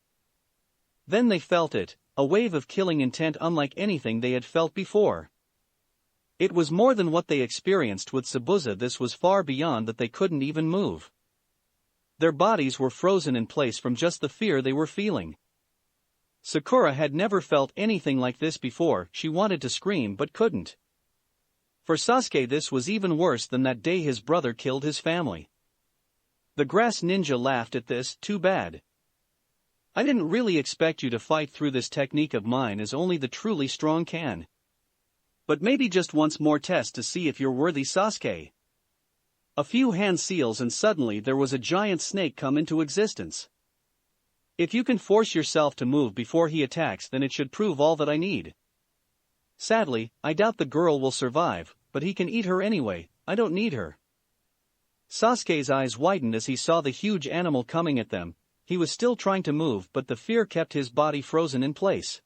Speaker 1: Then they felt it, a wave of killing intent unlike anything they had felt before. It was more than what they experienced with Zabuza. This was far beyond that. They couldn't even move. Their bodies were frozen in place from just the fear they were feeling. Sakura had never felt anything like this before. She wanted to scream but couldn't. For Sasuke, this was even worse than that day his brother killed his family. The grass ninja laughed at this. "Too bad. I didn't really expect you to fight through this technique of mine as only the truly strong can. But maybe just once more test to see if you're worthy, Sasuke." A few hand seals and suddenly there was a giant snake come into existence. "If you can force yourself to move before he attacks, then it should prove all that I need. Sadly, I doubt the girl will survive, but he can eat her anyway. I don't need her." Sasuke's eyes widened as he saw the huge animal coming at them. He was still trying to move, but the fear kept his body frozen in place.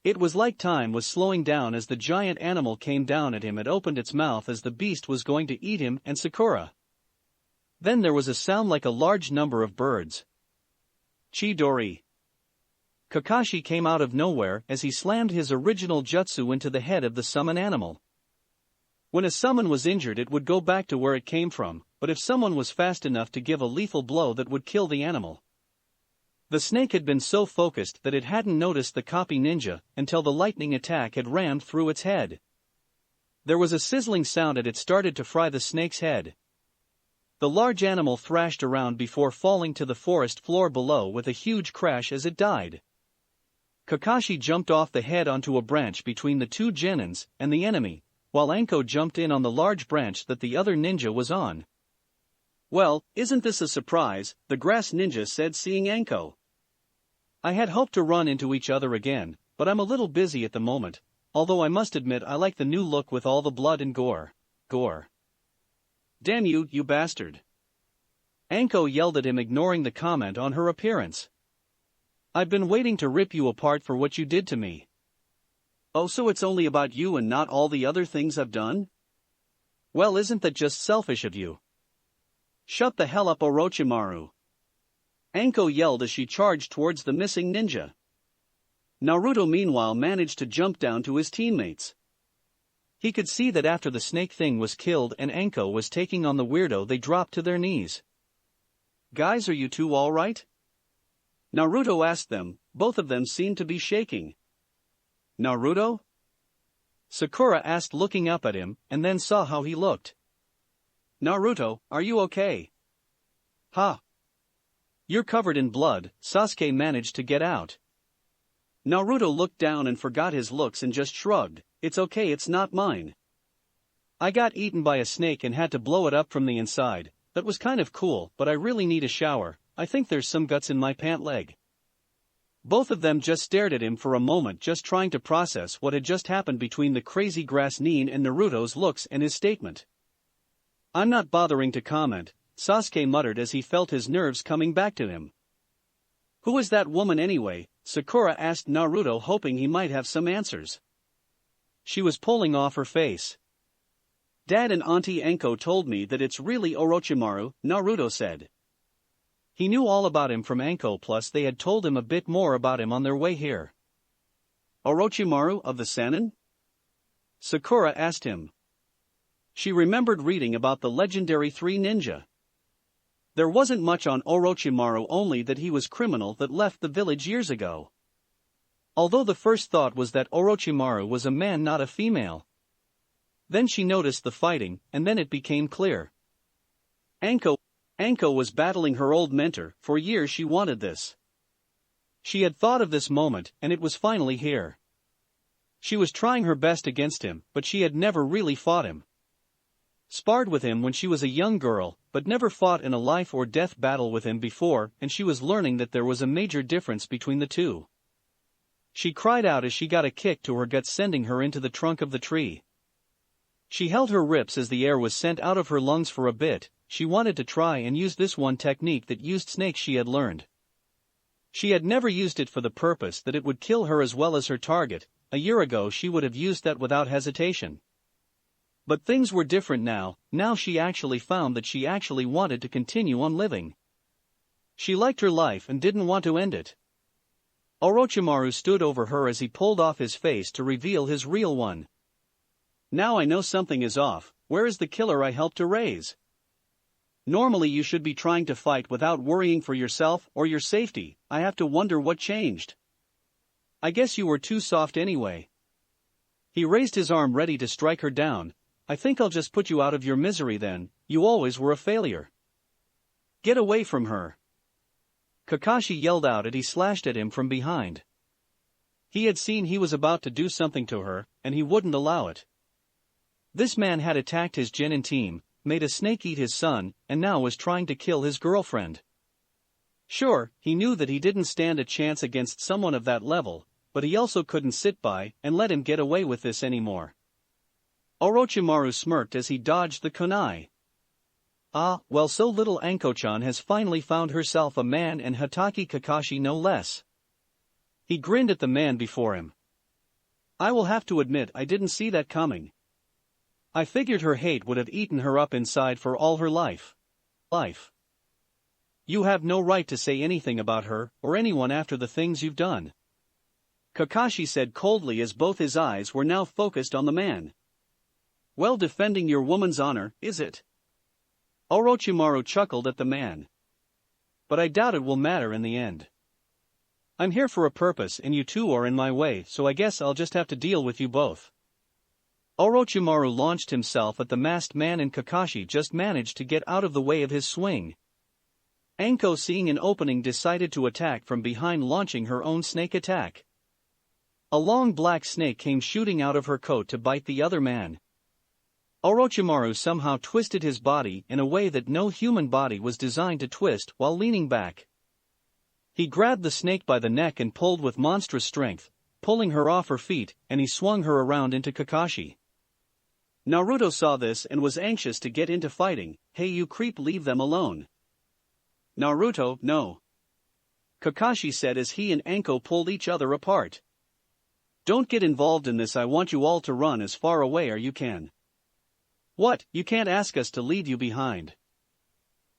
Speaker 1: It was like time was slowing down as the giant animal came down at him. It opened its mouth as the beast was going to eat him and Sakura. Then there was a sound like a large number of birds. Chidori. Kakashi came out of nowhere as he slammed his original jutsu into the head of the summon animal. When a summon was injured, it would go back to where it came from, but if someone was fast enough to give a lethal blow, that would kill the animal. The snake had been so focused that it hadn't noticed the copy ninja until the lightning attack had rammed through its head. There was a sizzling sound as it started to fry the snake's head. The large animal thrashed around before falling to the forest floor below with a huge crash as it died. Kakashi jumped off the head onto a branch between the two genins and the enemy, while Anko jumped in on the large branch that the other ninja was on. "Well, isn't this a surprise?" the grass ninja said, seeing Anko. "I had hoped to run into each other again, but I'm a little busy at the moment, although I must admit I like the new look with all the blood and gore. Gore. Damn you, you bastard." Anko yelled at him, ignoring the comment on her appearance. "I've been waiting to rip you apart for what you did to me." "Oh, so it's only about you and not all the other things I've done? Well, isn't that just selfish of you?" "Shut the hell up, Orochimaru," Anko yelled as she charged towards the missing ninja. Naruto meanwhile managed to jump down to his teammates. He could see that after the snake thing was killed and Anko was taking on the weirdo, they dropped to their knees. "Guys, are you two all right?" Naruto asked them. Both of them seemed to be shaking. "Naruto?" Sakura asked, looking up at him, and then saw how he looked. "Naruto, are you okay?" "Ha! You're covered in blood," Sasuke managed to get out. Naruto looked down and forgot his looks and just shrugged. "It's okay, it's not mine. I got eaten by a snake and had to blow it up from the inside. That was kind of cool, but I really need a shower. I think there's some guts in my pant leg." Both of them just stared at him for a moment, just trying to process what had just happened between the crazy grass nin and Naruto's looks and his statement. "I'm not bothering to comment," Sasuke muttered as he felt his nerves coming back to him. "Who is that woman anyway?" Sakura asked Naruto, hoping he might have some answers. She was pulling off her face. "Dad and Auntie Anko told me that it's really Orochimaru," Naruto said. He knew all about him from Anko, plus they had told him a bit more about him on their way here. "Orochimaru of the Sannin?" Sakura asked him. She remembered reading about the legendary three ninja. There wasn't much on Orochimaru, only that he was criminal that left the village years ago. Although the first thought was that Orochimaru was a man, not a female. Then she noticed the fighting, and then it became clear. Anko, Anko was battling her old mentor. For years she wanted this. She had thought of this moment, and it was finally here. She was trying her best against him, but she had never really fought him. Sparred with him when she was a young girl, but never fought in a life-or-death battle with him before, and she was learning that there was a major difference between the two. She cried out as she got a kick to her gut, sending her into the trunk of the tree. She held her ribs as the air was sent out of her lungs for a bit. She wanted to try and use this one technique that used snakes she had learned. She had never used it for the purpose that it would kill her as well as her target. A year ago she would have used that without hesitation. But things were different now. Now she actually found that she actually wanted to continue on living. She liked her life and didn't want to end it. Orochimaru stood over her as he pulled off his face to reveal his real one. Now I know something is off. Where is the killer I helped to raise? Normally you should be trying to fight without worrying for yourself or your safety. I have to wonder what changed. I guess you were too soft anyway. He raised his arm ready to strike her down. I think I'll just put you out of your misery then. You always were a failure. Get away from her. Kakashi yelled out as he slashed at him from behind. He had seen he was about to do something to her, and he wouldn't allow it. This man had attacked his Genin team, made a snake eat his son, and now was trying to kill his girlfriend. Sure, he knew that he didn't stand a chance against someone of that level, but he also couldn't sit by and let him get away with this anymore. Orochimaru smirked as he dodged the kunai. Ah, well, so little Anko-chan has finally found herself a man, and Hatake Kakashi no less. He grinned at the man before him. I will have to admit I didn't see that coming. I figured her hate would have eaten her up inside for all her life. You have no right to say anything about her or anyone after the things you've done. Kakashi said coldly as both his eyes were now focused on the man. Well, defending your woman's honor, is it? Orochimaru chuckled at the man. But I doubt it will matter in the end. I'm here for a purpose and you two are in my way, so I guess I'll just have to deal with you both. Orochimaru launched himself at the masked man and Kakashi just managed to get out of the way of his swing. Anko, seeing an opening, decided to attack from behind, launching her own snake attack. A long black snake came shooting out of her coat to bite the other man. Orochimaru somehow twisted his body in a way that no human body was designed to twist while leaning back. He grabbed the snake by the neck and pulled with monstrous strength, pulling her off her feet, and he swung her around into Kakashi. Naruto saw this and was anxious to get into fighting. Hey you creep, leave them alone. Naruto, no. Kakashi said as he and Anko pulled each other apart. Don't get involved in this, I want you all to run as far away as you can. What, you can't ask us to leave you behind.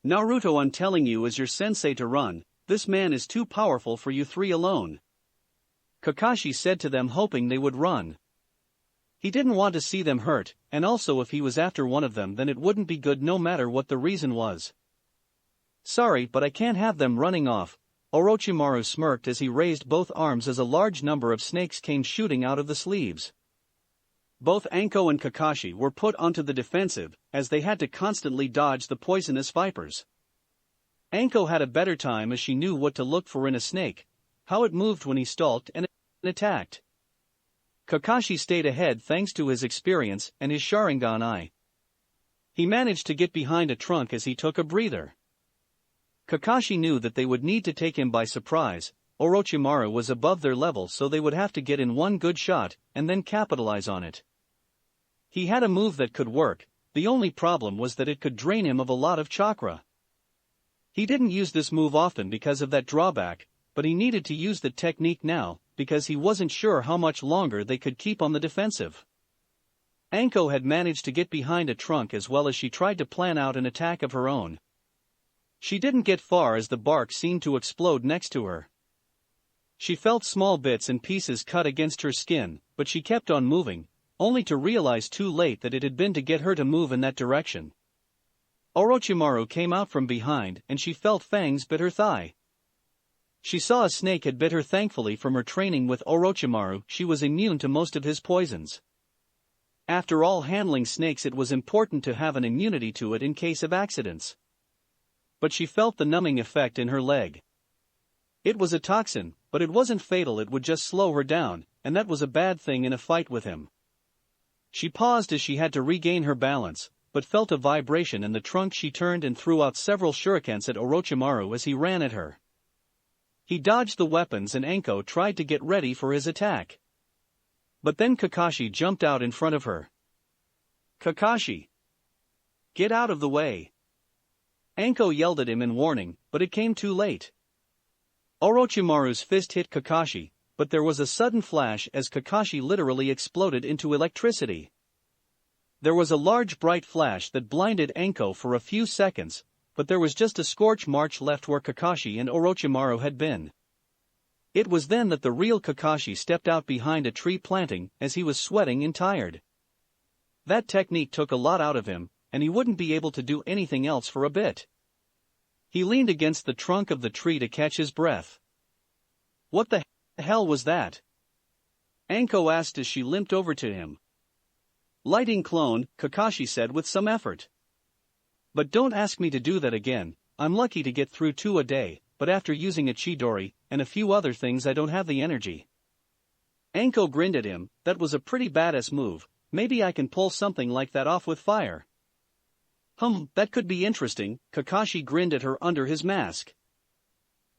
Speaker 1: Naruto, I'm telling you as your sensei to run, this man is too powerful for you three alone. Kakashi said to them, hoping they would run. He didn't want to see them hurt, and also if he was after one of them then it wouldn't be good no matter what the reason was. Sorry, but I can't have them running off. Orochimaru smirked as he raised both arms as a large number of snakes came shooting out of the sleeves. Both Anko and Kakashi were put onto the defensive, as they had to constantly dodge the poisonous vipers. Anko had a better time as she knew what to look for in a snake, how it moved when he stalked and attacked. Kakashi stayed ahead thanks to his experience and his Sharingan eye. He managed to get behind a trunk as he took a breather. Kakashi knew that they would need to take him by surprise. Orochimaru was above their level, so they would have to get in one good shot and then capitalize on it. He had a move that could work, the only problem was that it could drain him of a lot of chakra. He didn't use this move often because of that drawback, but he needed to use the technique now, because he wasn't sure how much longer they could keep on the defensive. Anko had managed to get behind a trunk as well as she tried to plan out an attack of her own. She didn't get far as the bark seemed to explode next to her. She felt small bits and pieces cut against her skin, but she kept on moving, only to realize too late that it had been to get her to move in that direction. Orochimaru came out from behind and she felt fangs bit her thigh. She saw a snake had bit her. Thankfully, from her training with Orochimaru, she was immune to most of his poisons. After all, handling snakes, it was important to have an immunity to it in case of accidents. but she felt the numbing effect in her leg. It was a toxin, but it wasn't fatal, it would just slow her down, and that was a bad thing in a fight with him. She paused as she had to regain her balance, but felt a vibration in the trunk. She turned and threw out several shurikens at Orochimaru as he ran at her. He dodged the weapons and Anko tried to get ready for his attack. But then Kakashi jumped out in front of her. "Kakashi! Get out of the way!" Anko yelled at him in warning, but it came too late. Orochimaru's fist hit Kakashi, but there was a sudden flash as Kakashi literally exploded into electricity. There was a large bright flash that blinded Anko for a few seconds, but there was just a scorch march left where Kakashi and Orochimaru had been. It was then that the real Kakashi stepped out behind a tree planting as he was sweating and tired. That technique took a lot out of him, and he wouldn't be able to do anything else for a bit. He leaned against the trunk of the tree to catch his breath. "What the hell was that?" Anko asked as she limped over to him. "Lighting clone," Kakashi said with some effort. "But don't ask me to do that again. I'm lucky to get through 2 a day, but after using a Chidori and a few other things I don't have the energy." Anko grinned at him. "That was a pretty badass move. Maybe I can pull something like that off with fire." That could be interesting," Kakashi grinned at her under his mask.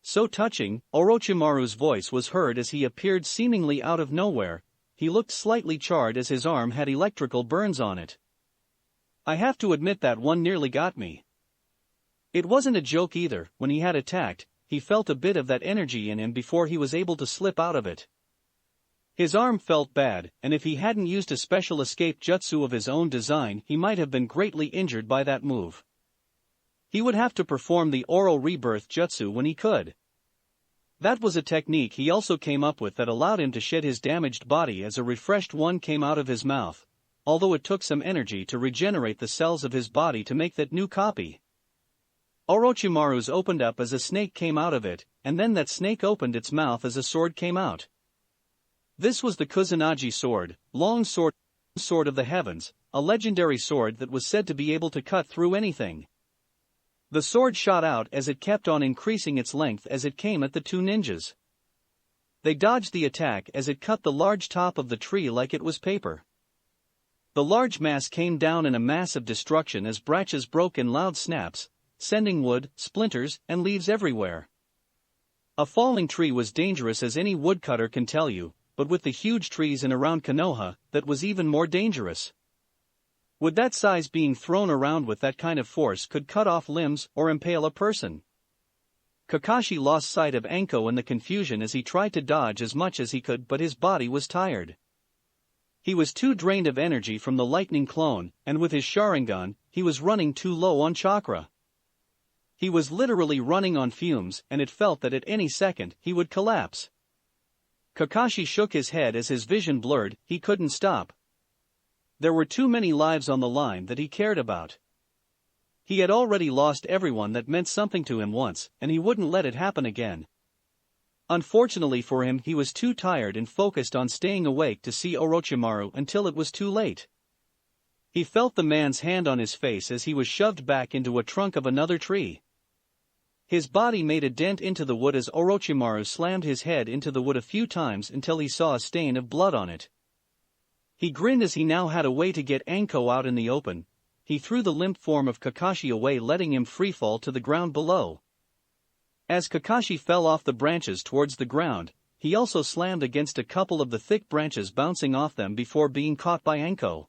Speaker 1: So touching, Orochimaru's voice was heard as he appeared seemingly out of nowhere. He looked slightly charred as his arm had electrical burns on it. "I have to admit that one nearly got me." It wasn't a joke either. When he had attacked, he felt a bit of that energy in him before he was able to slip out of it. His arm felt bad, and if he hadn't used a special escape jutsu of his own design, he might have been greatly injured by that move. He would have to perform the Oro Rebirth jutsu when he could. That was a technique he also came up with that allowed him to shed his damaged body as a refreshed one came out of his mouth, although it took some energy to regenerate the cells of his body to make that new copy. Orochimaru's opened up as a snake came out of it, and then that snake opened its mouth as a sword came out. This was the Kusanagi sword, long sword of the heavens, a legendary sword that was said to be able to cut through anything. The sword shot out as it kept on increasing its length as it came at the 2 ninjas. They dodged the attack as it cut the large top of the tree like it was paper. The large mass came down in a mass of destruction as branches broke in loud snaps, sending wood, splinters, and leaves everywhere. A falling tree was dangerous as any woodcutter can tell you, but with the huge trees in around Konoha, that was even more dangerous. Wood that size being thrown around with that kind of force could cut off limbs or impale a person. Kakashi lost sight of Anko in the confusion as he tried to dodge as much as he could, but his body was tired. He was too drained of energy from the lightning clone, and with his Sharingan, he was running too low on chakra. He was literally running on fumes, and it felt that at any second he would collapse. Kakashi shook his head as his vision blurred. He couldn't stop. There were too many lives on the line that he cared about. He had already lost everyone that meant something to him once, and he wouldn't let it happen again. Unfortunately for him, he was too tired and focused on staying awake to see Orochimaru until it was too late. He felt the man's hand on his face as he was shoved back into a trunk of another tree. His body made a dent into the wood as Orochimaru slammed his head into the wood a few times until he saw a stain of blood on it. He grinned as he now had a way to get Anko out in the open. He threw the limp form of Kakashi away, letting him freefall to the ground below. As Kakashi fell off the branches towards the ground, he also slammed against a couple of the thick branches, bouncing off them before being caught by Anko.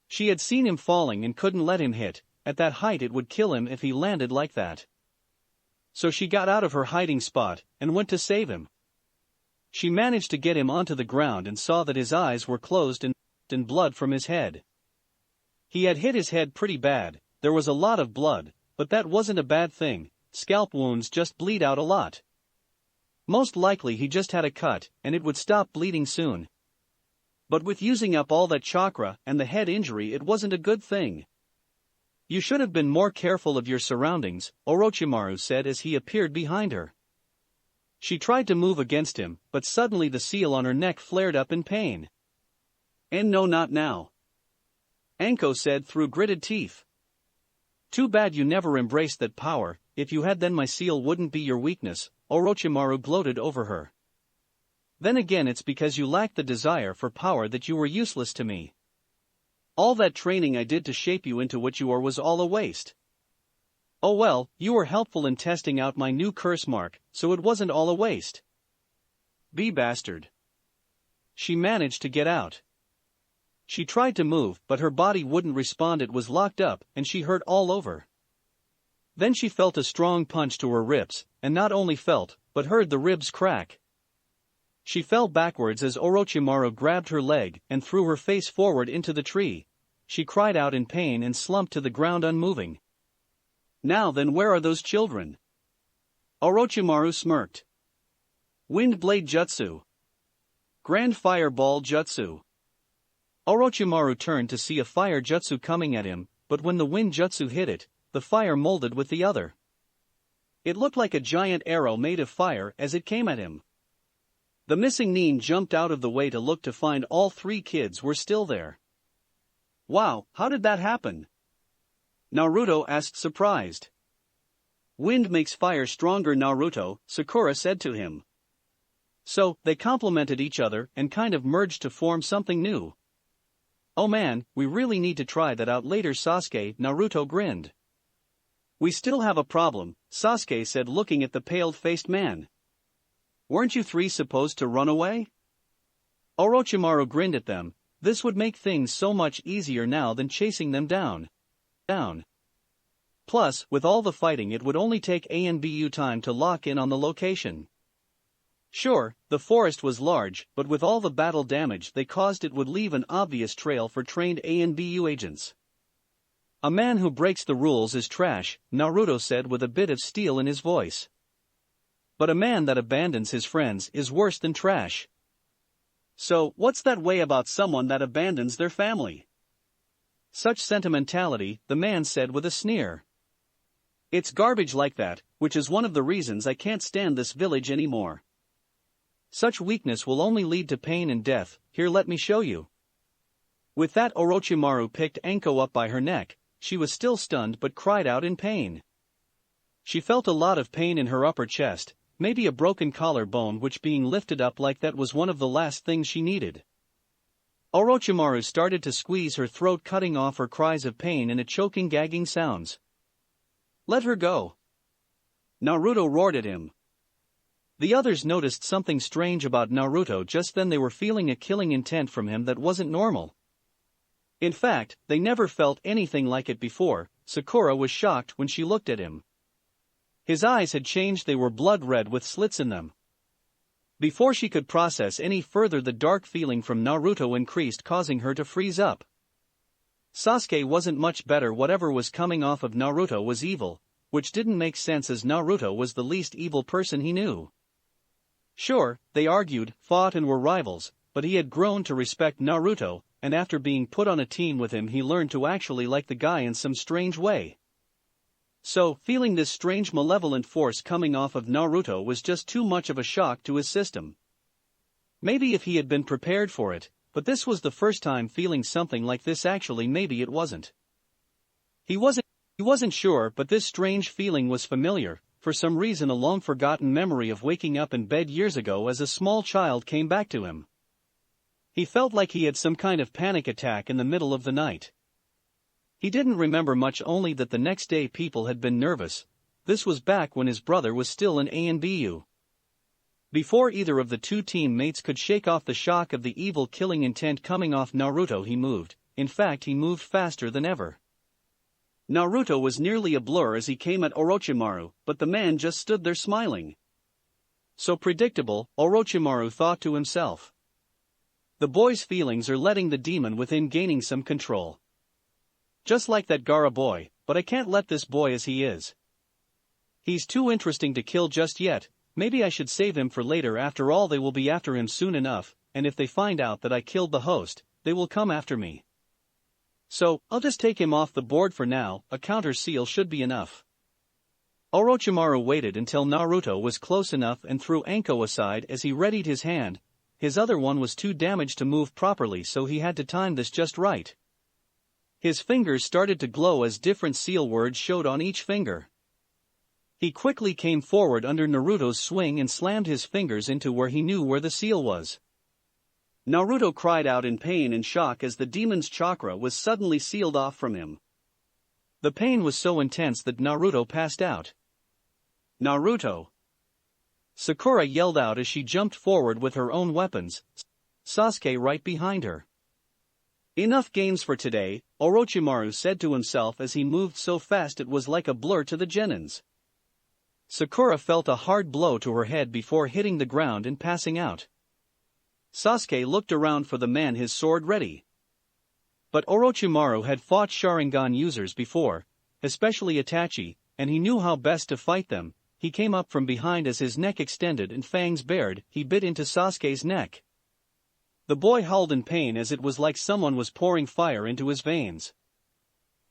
Speaker 1: She had seen him falling and couldn't let him hit. At that height it would kill him if he landed like that. So she got out of her hiding spot and went to save him. She managed to get him onto the ground and saw that his eyes were closed and blood from his head. He had hit his head pretty bad. There was a lot of blood, but that wasn't a bad thing. Scalp wounds just bleed out a lot. Most likely he just had a cut, and it would stop bleeding soon. But with using up all that chakra and the head injury, it wasn't a good thing. "You should have been more careful of your surroundings," Orochimaru said as he appeared behind her. She tried to move against him, but suddenly the seal on her neck flared up in pain. "And no, not now," Anko said through gritted teeth. Too bad you never embraced that power. If you had, then my seal wouldn't be your weakness, Orochimaru gloated over her. Then again, it's because you lacked the desire for power that you were useless to me. All that training I did to shape you into what you are was all a waste. Oh well, you were helpful in testing out my new curse mark, so it wasn't all a waste. Bastard. She managed to get out. She tried to move, but her body wouldn't respond. It was locked up, and she hurt all over. Then she felt a strong punch to her ribs, and not only felt, but heard the ribs crack. She fell backwards as Orochimaru grabbed her leg and threw her face forward into the tree. She cried out in pain and slumped to the ground unmoving. Now then, where are those children? Orochimaru smirked. Wind Blade Jutsu. Grand Fireball Jutsu. Orochimaru turned to see a fire jutsu coming at him, but when the wind jutsu hit it, the fire molded with the other. It looked like a giant arrow made of fire as it came at him. The missing nin jumped out of the way to look to find all three kids were still there. Wow, how did that happen? Naruto asked, surprised. Wind makes fire stronger, Naruto, Sakura said to him. So, they complemented each other and kind of merged to form something new. Oh man, we really need to try that out later, Sasuke, Naruto grinned. We still have a problem, Sasuke said, looking at the pale-faced man. Weren't you three supposed to run away? Orochimaru grinned at them. This would make things so much easier now than chasing them down. Plus, with all the fighting, it would only take ANBU time to lock in on the location. Sure, the forest was large, but with all the battle damage they caused, it would leave an obvious trail for trained ANBU agents. A man who breaks the rules is trash, Naruto said with a bit of steel in his voice. But a man that abandons his friends is worse than trash. So, what's that way about someone that abandons their family? Such sentimentality, the man said with a sneer. It's garbage like that, which is one of the reasons I can't stand this village anymore. Such weakness will only lead to pain and death. Here, let me show you. With that, Orochimaru picked Anko up by her neck. She was still stunned but cried out in pain. She felt a lot of pain in her upper chest, maybe a broken collarbone, which being lifted up like that was one of the last things she needed. Orochimaru started to squeeze her throat, cutting off her cries of pain and a choking, gagging sounds. Let her go. Naruto roared at him. The others noticed something strange about Naruto just then. They were feeling a killing intent from him that wasn't normal. In fact, they never felt anything like it before. Sakura was shocked when she looked at him. His eyes had changed, they were blood red with slits in them. Before she could process any further, the dark feeling from Naruto increased, causing her to freeze up. Sasuke wasn't much better. Whatever was coming off of Naruto was evil, which didn't make sense as Naruto was the least evil person he knew. Sure, they argued, fought and were rivals, but he had grown to respect Naruto, and after being put on a team with him he learned to actually like the guy in some strange way. So, feeling this strange malevolent force coming off of Naruto was just too much of a shock to his system. Maybe if he had been prepared for it, but this was the first time feeling something like this. Actually, maybe it wasn't. He wasn't sure, but this strange feeling was familiar. For some reason, a long-forgotten memory of waking up in bed years ago as a small child came back to him. He felt like he had some kind of panic attack in the middle of the night. He didn't remember much, only that the next day people had been nervous. This was back when his brother was still in ANBU. Before either of the two teammates could shake off the shock of the evil killing intent coming off Naruto, he moved. In fact, he moved faster than ever. Naruto was nearly a blur as he came at Orochimaru, but the man just stood there smiling. So predictable, Orochimaru thought to himself. The boy's feelings are letting the demon within gaining some control. Just like that Gaara boy, but I can't let this boy as he is. He's too interesting to kill just yet. Maybe I should save him for later. After all, they will be after him soon enough, and if they find out that I killed the host, they will come after me. So, I'll just take him off the board for now. A counter seal should be enough. Orochimaru waited until Naruto was close enough and threw Anko aside as he readied his hand. His other one was too damaged to move properly, so he had to time this just right. His fingers started to glow as different seal words showed on each finger. He quickly came forward under Naruto's swing and slammed his fingers into where he knew where the seal was. Naruto cried out in pain and shock as the demon's chakra was suddenly sealed off from him. The pain was so intense that Naruto passed out. Naruto! Sakura yelled out as she jumped forward with her own weapons, Sasuke right behind her. Enough games for today, Orochimaru said to himself as he moved so fast it was like a blur to the genins. Sakura felt a hard blow to her head before hitting the ground and passing out. Sasuke looked around for the man, his sword ready. But Orochimaru had fought Sharingan users before, especially Itachi, and he knew how best to fight them. He came up from behind as his neck extended and fangs bared, he bit into Sasuke's neck. The boy howled in pain as it was like someone was pouring fire into his veins.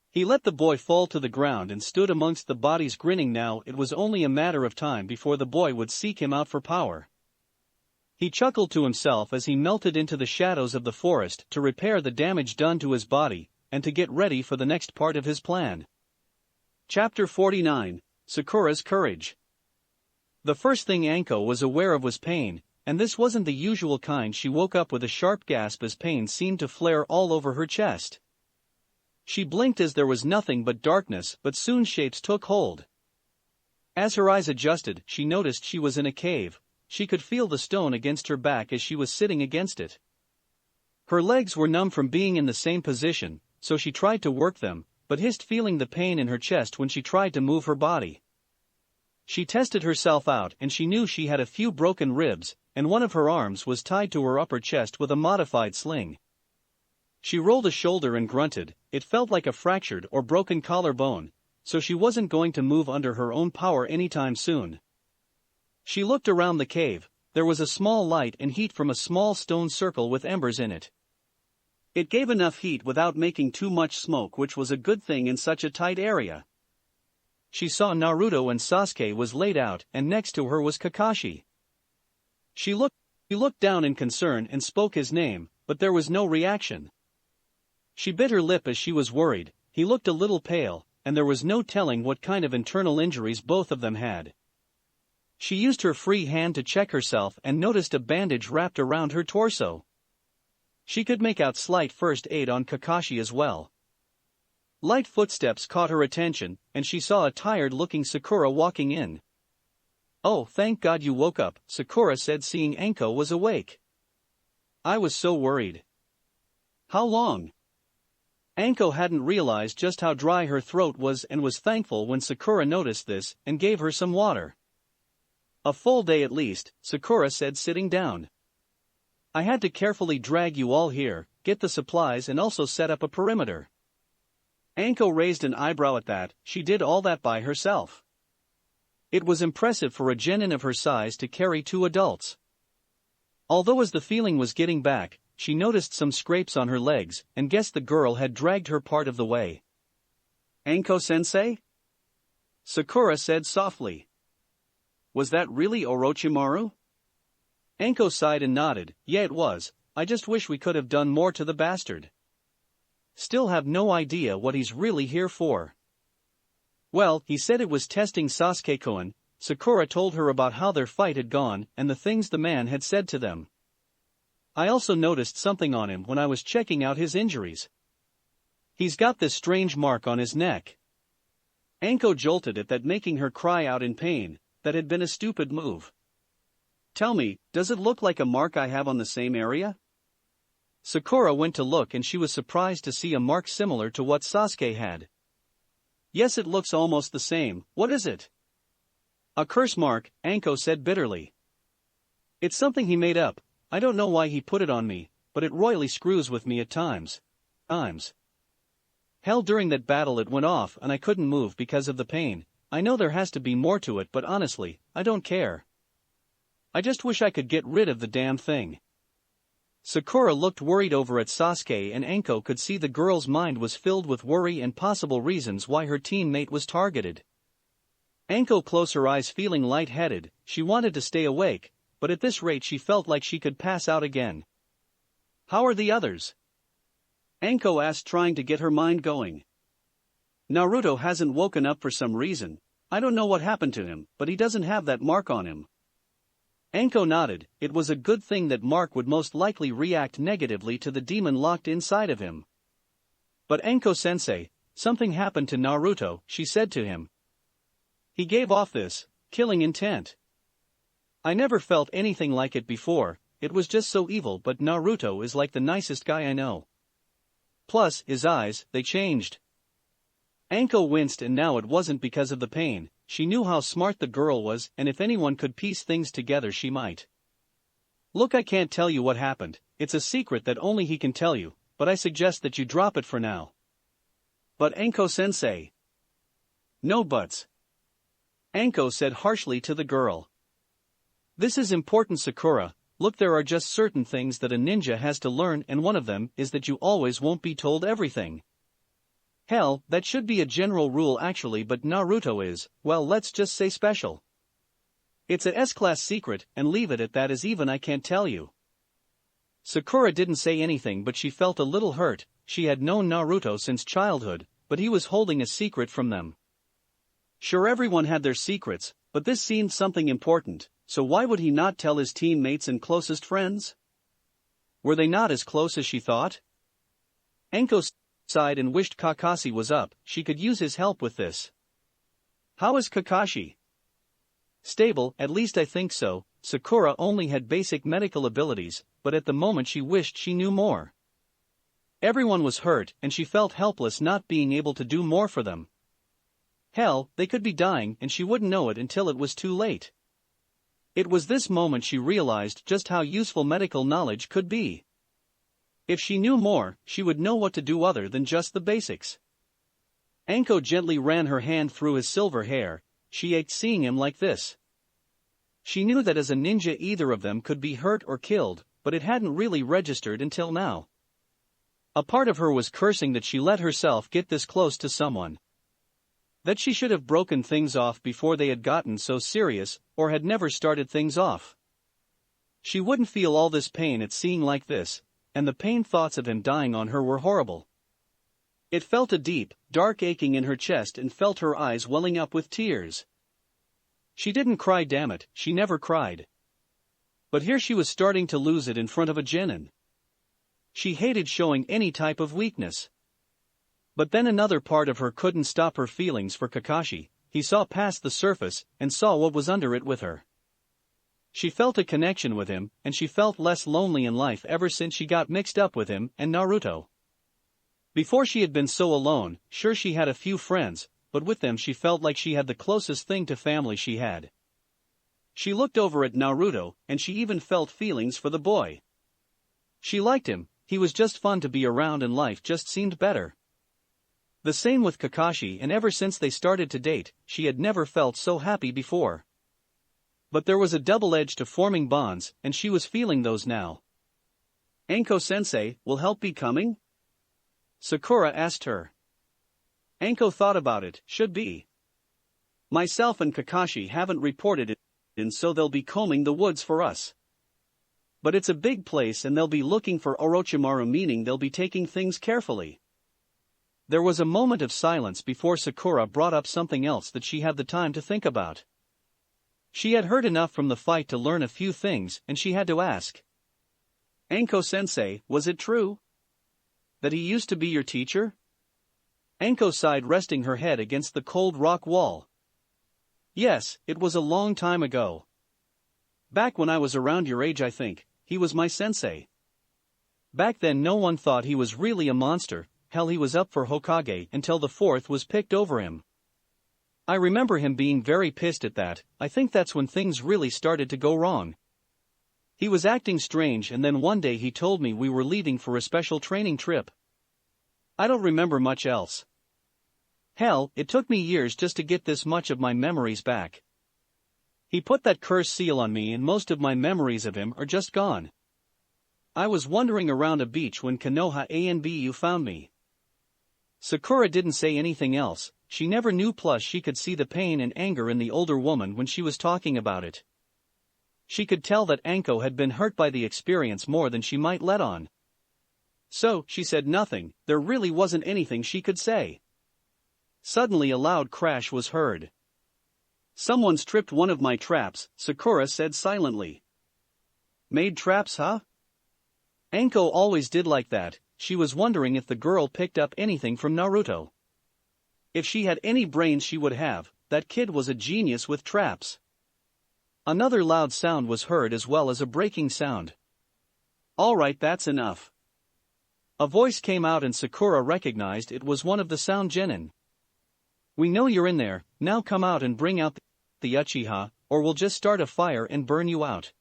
Speaker 1: He let the boy fall to the ground and stood amongst the bodies grinning. Now it was only a matter of time before the boy would seek him out for power. He chuckled to himself as he melted into the shadows of the forest to repair the damage done to his body, and to get ready for the next part of his plan. Chapter 49, Sakura's Courage. The first thing Anko was aware of was pain, and this wasn't the usual kind. She woke up with a sharp gasp as pain seemed to flare all over her chest. She blinked as there was nothing but darkness, but soon shapes took hold. As her eyes adjusted, she noticed she was in a cave. She could feel the stone against her back as she was sitting against it. Her legs were numb from being in the same position, so she tried to work them, but hissed, feeling the pain in her chest when she tried to move her body. She tested herself out and she knew she had a few broken ribs, and one of her arms was tied to her upper chest with a modified sling. She rolled a shoulder and grunted. It felt like a fractured or broken collarbone, so she wasn't going to move under her own power anytime soon. She looked around the cave. There was a small light and heat from a small stone circle with embers in it. It gave enough heat without making too much smoke, which was a good thing in such a tight area. She saw Naruto and Sasuke was laid out, and next to her was Kakashi. He looked down in concern and spoke his name, but there was no reaction. She bit her lip as she was worried. He looked a little pale, and there was no telling what kind of internal injuries both of them had. She used her free hand to check herself and noticed a bandage wrapped around her torso. She could make out slight first aid on Kakashi as well. Light footsteps caught her attention, and she saw a tired-looking Sakura walking in. "Oh, thank God you woke up," Sakura said, seeing Anko was awake. "I was so worried." "How long?" Anko hadn't realized just how dry her throat was and was thankful when Sakura noticed this and gave her some water. "A full day at least," Sakura said, sitting down. "I had to carefully drag you all here, get the supplies and also set up a perimeter." Anko raised an eyebrow at that. She did all that by herself. It was impressive for a genin of her size to carry 2 adults. Although as the feeling was getting back, she noticed some scrapes on her legs and guessed the girl had dragged her part of the way. "Anko-sensei?" Sakura said softly. "Was that really Orochimaru?" Anko sighed and nodded. "Yeah, it was. I just wish we could have done more to the bastard. Still have no idea what he's really here for." "Well, he said it was testing Sasuke-kun." Sakura told her about how their fight had gone and the things the man had said to them. "I also noticed something on him when I was checking out his injuries. He's got this strange mark on his neck." Anko jolted at that, making her cry out in pain. That had been a stupid move. "Tell me, does it look like a mark I have on the same area?" Sakura went to look and she was surprised to see a mark similar to what Sasuke had. "Yes, it looks almost the same. What is it?" "A curse mark," Anko said bitterly. "It's something he made up. I don't know why he put it on me, but it royally screws with me at times. Hell, during that battle it went off and I couldn't move because of the pain. I know there has to be more to it, but honestly, I don't care. I just wish I could get rid of the damn thing." Sakura looked worried over at Sasuke, and Anko could see the girl's mind was filled with worry and possible reasons why her teammate was targeted. Anko closed her eyes, feeling lightheaded. She wanted to stay awake, but at this rate she felt like she could pass out again. "How are the others?" Anko asked, trying to get her mind going. Naruto hasn't woken up for some reason. I don't know what happened to him, but he doesn't have that mark on him. Anko nodded. It was a good thing that Mark would most likely react negatively to the demon locked inside of him. But Anko-sensei, something happened to Naruto, she said to him. He gave off this killing intent. I never felt anything like it before. It was just so evil, but Naruto is like the nicest guy I know. Plus, his eyes, they changed. Anko winced, and now it wasn't because of the pain. She knew how smart the girl was, and if anyone could piece things together she might. Look, I can't tell you what happened. It's a secret that only he can tell you, but I suggest that you drop it for now. But Anko-sensei. No buts. Anko said harshly to the girl. This is important, Sakura. Look, there are just certain things that a ninja has to learn, and one of them is that you always won't be told everything. Hell, that should be a general rule actually, but Naruto is, well, let's just say special. It's a S-class secret, and leave it at that, as even I can't tell you. Sakura didn't say anything, but she felt a little hurt. She had known Naruto since childhood, but he was holding a secret from them. Sure, everyone had their secrets, but this seemed something important, so why would he not tell his teammates and closest friends? Were they not as close as she thought? Anko sighed and wished Kakashi was up. She could use his help with this. How is Kakashi? Stable, at least I think so. Sakura only had basic medical abilities, but at the moment she wished she knew more. Everyone was hurt, and she felt helpless not being able to do more for them. Hell, they could be dying, and she wouldn't know it until it was too late. It was this moment she realized just how useful medical knowledge could be. If she knew more, she would know what to do other than just the basics. Anko gently ran her hand through his silver hair. She ached seeing him like this. She knew that as a ninja either of them could be hurt or killed, but it hadn't really registered until now. A part of her was cursing that she let herself get this close to someone. That she should have broken things off before they had gotten so serious, or had never started things off. She wouldn't feel all this pain at seeing like this, and the pain thoughts of him dying on her were horrible. It felt a deep, dark aching in her chest and felt her eyes welling up with tears. She didn't cry, damn it, she never cried. But here she was starting to lose it in front of a genin. She hated showing any type of weakness. But then another part of her couldn't stop her feelings for Kakashi. He saw past the surface and saw what was under it with her. She felt a connection with him, and she felt less lonely in life ever since she got mixed up with him and Naruto. Before she had been so alone. Sure, she had a few friends, but with them she felt like she had the closest thing to family she had. She looked over at Naruto, and she even felt feelings for the boy. She liked him, he was just fun to be around and life just seemed better. The same with Kakashi, and ever since they started to date, she had never felt so happy before. But there was a double edge to forming bonds, and she was feeling those now. Anko-sensei, will help be coming? Sakura asked her. Anko thought about it, should be. Myself and Kakashi haven't reported it, and so they'll be combing the woods for us. But it's a big place and they'll be looking for Orochimaru, meaning they'll be taking things carefully. There was a moment of silence before Sakura brought up something else that she had the time to think about. She had heard enough from the fight to learn a few things, and she had to ask. Anko-sensei, was it true? That he used to be your teacher? Anko sighed, resting her head against the cold rock wall. Yes, it was a long time ago. Back when I was around your age, I think, he was my sensei. Back then no one thought he was really a monster. Hell, he was up for Hokage until the fourth was picked over him. I remember him being very pissed at that. I think that's when things really started to go wrong. He was acting strange, and then one day he told me we were leaving for a special training trip. I don't remember much else. Hell, it took me years just to get this much of my memories back. He put that curse seal on me, and most of my memories of him are just gone. I was wandering around a beach when Konoha Anbu found me. Sakura didn't say anything else. She never knew, plus she could see the pain and anger in the older woman when she was talking about it. She could tell that Anko had been hurt by the experience more than she might let on. So, she said nothing. There really wasn't anything she could say. Suddenly a loud crash was heard. Someone's tripped one of my traps, Sakura said silently. Made traps, huh? Anko always did like that. She was wondering if the girl picked up anything from Naruto. If she had any brains she would have, that kid was a genius with traps. Another loud sound was heard as well as a breaking sound. Alright, that's enough. A voice came out and Sakura recognized it was one of the sound genin. We know you're in there, now come out and bring out the Uchiha, or we'll just start a fire and burn you out.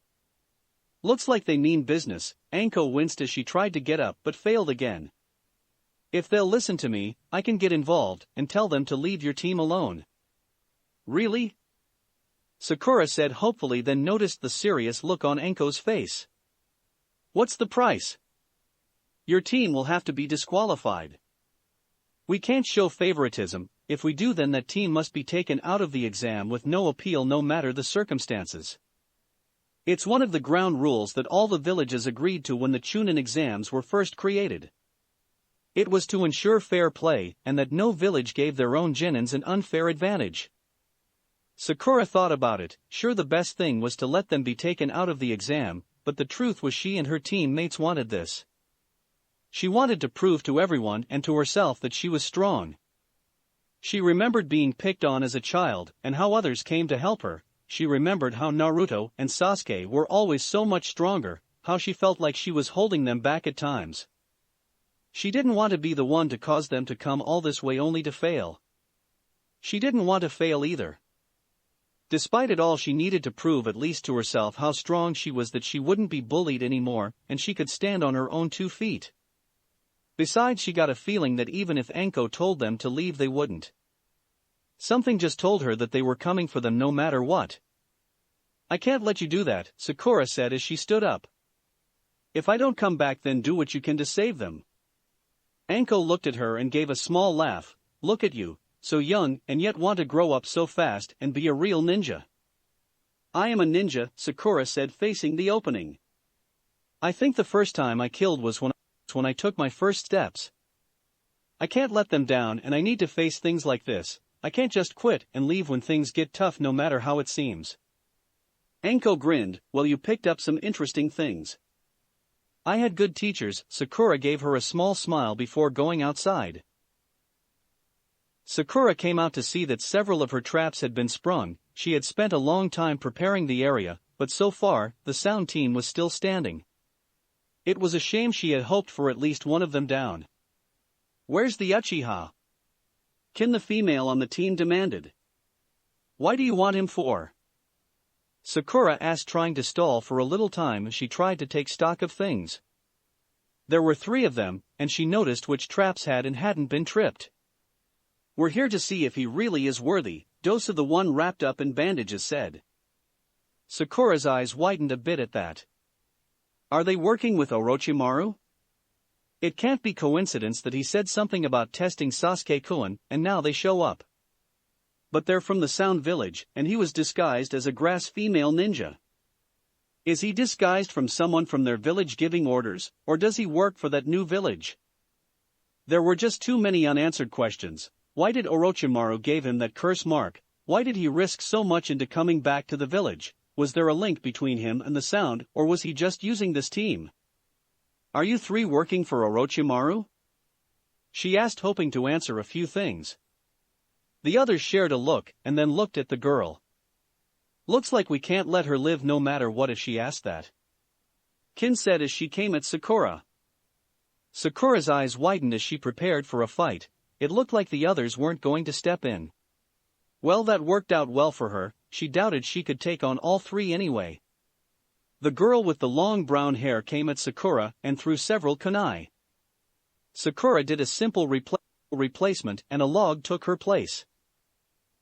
Speaker 1: Looks like they mean business. Anko winced as she tried to get up but failed again. If they'll listen to me, I can get involved and tell them to leave your team alone. Really? Sakura said hopefully, then noticed the serious look on Anko's face. What's the price? Your team will have to be disqualified. We can't show favoritism. If we do, then that team must be taken out of the exam with no appeal no matter the circumstances. It's one of the ground rules that all the villages agreed to when the Chunin exams were first created. It was to ensure fair play and that no village gave their own genins an unfair advantage. Sakura thought about it. Sure, the best thing was to let them be taken out of the exam, but the truth was she and her teammates wanted this. She wanted to prove to everyone and to herself that she was strong. She remembered being picked on as a child and how others came to help her. She remembered how Naruto and Sasuke were always so much stronger, how she felt like she was holding them back at times. She didn't want to be the one to cause them to come all this way only to fail. She didn't want to fail either. Despite it all, she needed to prove at least to herself how strong she was, that she wouldn't be bullied anymore and she could stand on her own 2 feet. Besides, she got a feeling that even if Anko told them to leave, they wouldn't. Something just told her that they were coming for them no matter what. I can't let you do that, Sakura said as she stood up. If I don't come back, then do what you can to save them. Anko looked at her and gave a small laugh. Look at you, so young and yet want to grow up so fast and be a real ninja. I am a ninja, Sakura said, facing the opening. I think the first time I killed was when I took my first steps. I can't let them down and I need to face things like this. I can't just quit and leave when things get tough no matter how it seems. Anko grinned. Well, you picked up some interesting things. I had good teachers. Sakura gave her a small smile before going outside. Sakura came out to see that several of her traps had been sprung. She had spent a long time preparing the area, but so far, the sound team was still standing. It was a shame. She had hoped for at least one of them down. Where's the Uchiha? Kin, the female on the team, demanded. Why do you want him for? Sakura asked, trying to stall for a little time as she tried to take stock of things. There were 3 of them, and she noticed which traps had and hadn't been tripped. We're here to see if he really is worthy, Dosa, the one wrapped up in bandages, said. Sakura's eyes widened a bit at that. Are they working with Orochimaru? It can't be coincidence that he said something about testing Sasuke-kun, and now they show up. But they're from the Sound Village, and he was disguised as a grass female ninja. Is he disguised from someone from their village giving orders, or does he work for that new village? There were just too many unanswered questions. Why did Orochimaru give him that curse mark? Why did he risk so much into coming back to the village? Was there a link between him and the Sound, or was he just using this team? Are you 3 working for Orochimaru? She asked, hoping to answer a few things. The others shared a look and then looked at the girl. Looks like we can't let her live no matter what if she asked that. Kin said as she came at Sakura. Sakura's eyes widened as she prepared for a fight. It looked like the others weren't going to step in. Well, that worked out well for her. She doubted she could take on all 3 anyway. The girl with the long brown hair came at Sakura and threw several kunai. Sakura did a simple replacement and a log took her place.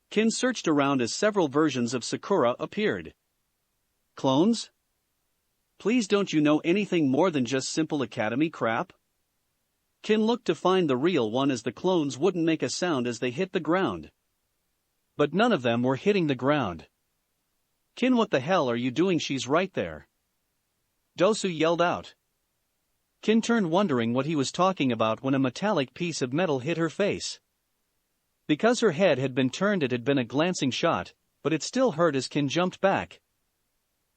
Speaker 1: Kin searched around as several versions of Sakura appeared. Clones? Please, don't you know anything more than just simple academy crap? Kin looked to find the real one, as the clones wouldn't make a sound as they hit the ground. But none of them were hitting the ground. Kin, what the hell are you doing? She's right there. Dosu yelled out. Kin turned wondering what he was talking about when a metallic piece of metal hit her face. Because her head had been turned, it had been a glancing shot, but it still hurt as Kin jumped back.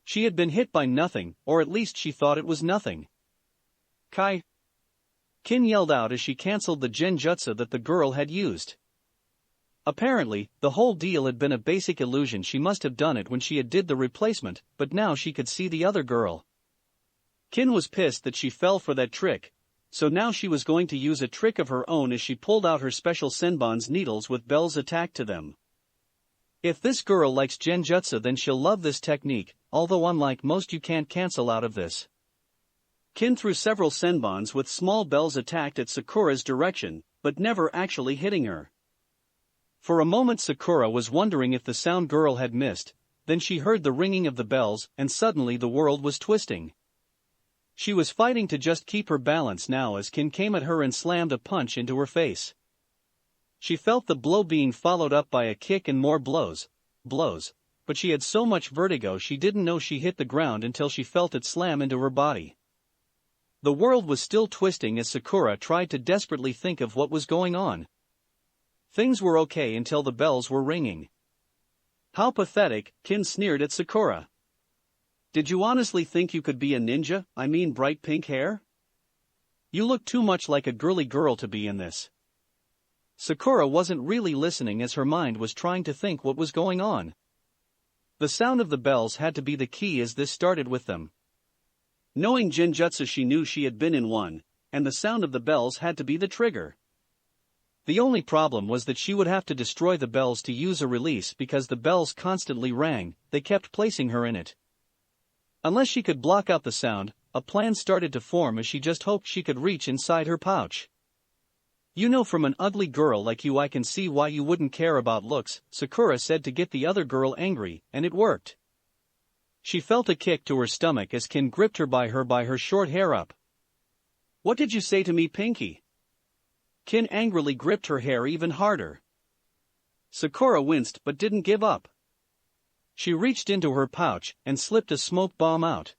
Speaker 1: She had been hit by nothing, or at least she thought it was nothing. Kai! Kin yelled out as she cancelled the genjutsu that the girl had used. Apparently, the whole deal had been a basic illusion. She must have done it when she had did the replacement, but now she could see the other girl. Kin was pissed that she fell for that trick, so now she was going to use a trick of her own as she pulled out her special senbon's needles with bells attached to them. If this girl likes genjutsu, then she'll love this technique, although unlike most you can't cancel out of this. Kin threw several senbons with small bells attacked at Sakura's direction, but never actually hitting her. For a moment Sakura was wondering if the sound girl had missed, then she heard the ringing of the bells, and suddenly the world was twisting. She was fighting to just keep her balance now as Kin came at her and slammed a punch into her face. She felt the blow being followed up by a kick and more blows, but she had so much vertigo she didn't know she hit the ground until she felt it slam into her body. The world was still twisting as Sakura tried to desperately think of what was going on. Things were okay until the bells were ringing. How pathetic, Kin sneered at Sakura. Did you honestly think you could be a ninja, I mean bright pink hair? You look too much like a girly girl to be in this. Sakura wasn't really listening as her mind was trying to think what was going on. The sound of the bells had to be the key as this started with them. Knowing genjutsu, she knew she had been in one, and the sound of the bells had to be the trigger. The only problem was that she would have to destroy the bells to use a release because the bells constantly rang, they kept placing her in it. Unless she could block out the sound, a plan started to form as she just hoped she could reach inside her pouch. You know, from an ugly girl like you I can see why you wouldn't care about looks, Sakura said to get the other girl angry, and it worked. She felt a kick to her stomach as Kin gripped her by her short hair up. What did you say to me, Pinky? Kin angrily gripped her hair even harder. Sakura winced but didn't give up. She reached into her pouch and slipped a smoke bomb out.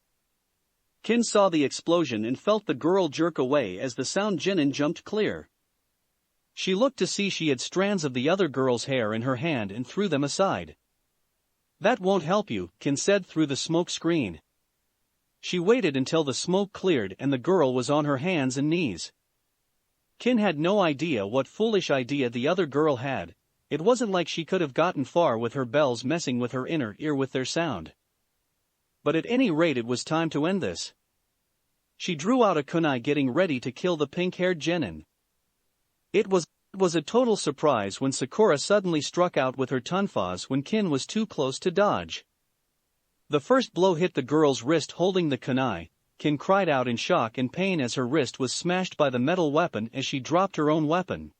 Speaker 1: Kin saw the explosion and felt the girl jerk away as the sound Jinin jumped clear. She looked to see she had strands of the other girl's hair in her hand and threw them aside. That won't help you, Kin said through the smoke screen. She waited until the smoke cleared and the girl was on her hands and knees. Kin had no idea what foolish idea the other girl had. It wasn't like she could have gotten far with her bells messing with her inner ear with their sound. But at any rate it was time to end this. She drew out a kunai getting ready to kill the pink-haired genin. It was a total surprise when Sakura suddenly struck out with her tonfas when Kin was too close to dodge. The first blow hit the girl's wrist holding the kunai. Kin cried out in shock and pain as her wrist was smashed by the metal weapon as she dropped her own weapon.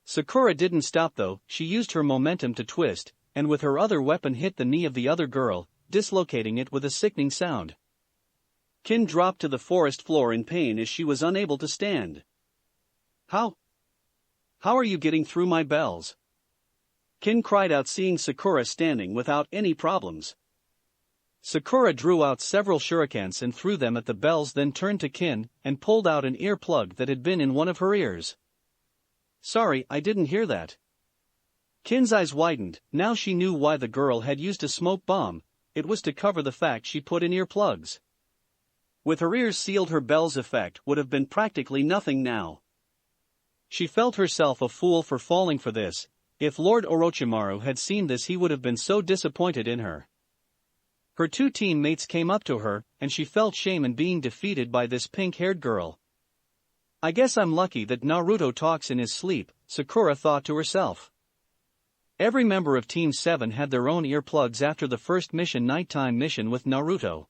Speaker 1: Sakura didn't stop though, she used her momentum to twist, and with her other weapon hit the knee of the other girl, dislocating it with a sickening sound. Kin dropped to the forest floor in pain as she was unable to stand. How are you getting through my bells? Kin cried out seeing Sakura standing without any problems. Sakura drew out several shurikens and threw them at the bells, then turned to Kin and pulled out an ear plug that had been in one of her ears. Sorry, I didn't hear that. Kin's eyes widened. Now she knew why the girl had used a smoke bomb. It was to cover the fact she put in earplugs. With her ears sealed, her bell's effect would have been practically nothing now. She felt herself a fool for falling for this. If Lord Orochimaru had seen this, he would have been so disappointed in her. Her two teammates came up to her, and she felt shame in being defeated by this pink-haired girl. I guess I'm lucky that Naruto talks in his sleep, Sakura thought to herself. Every member of Team 7 had their own earplugs after the first mission, nighttime mission with Naruto.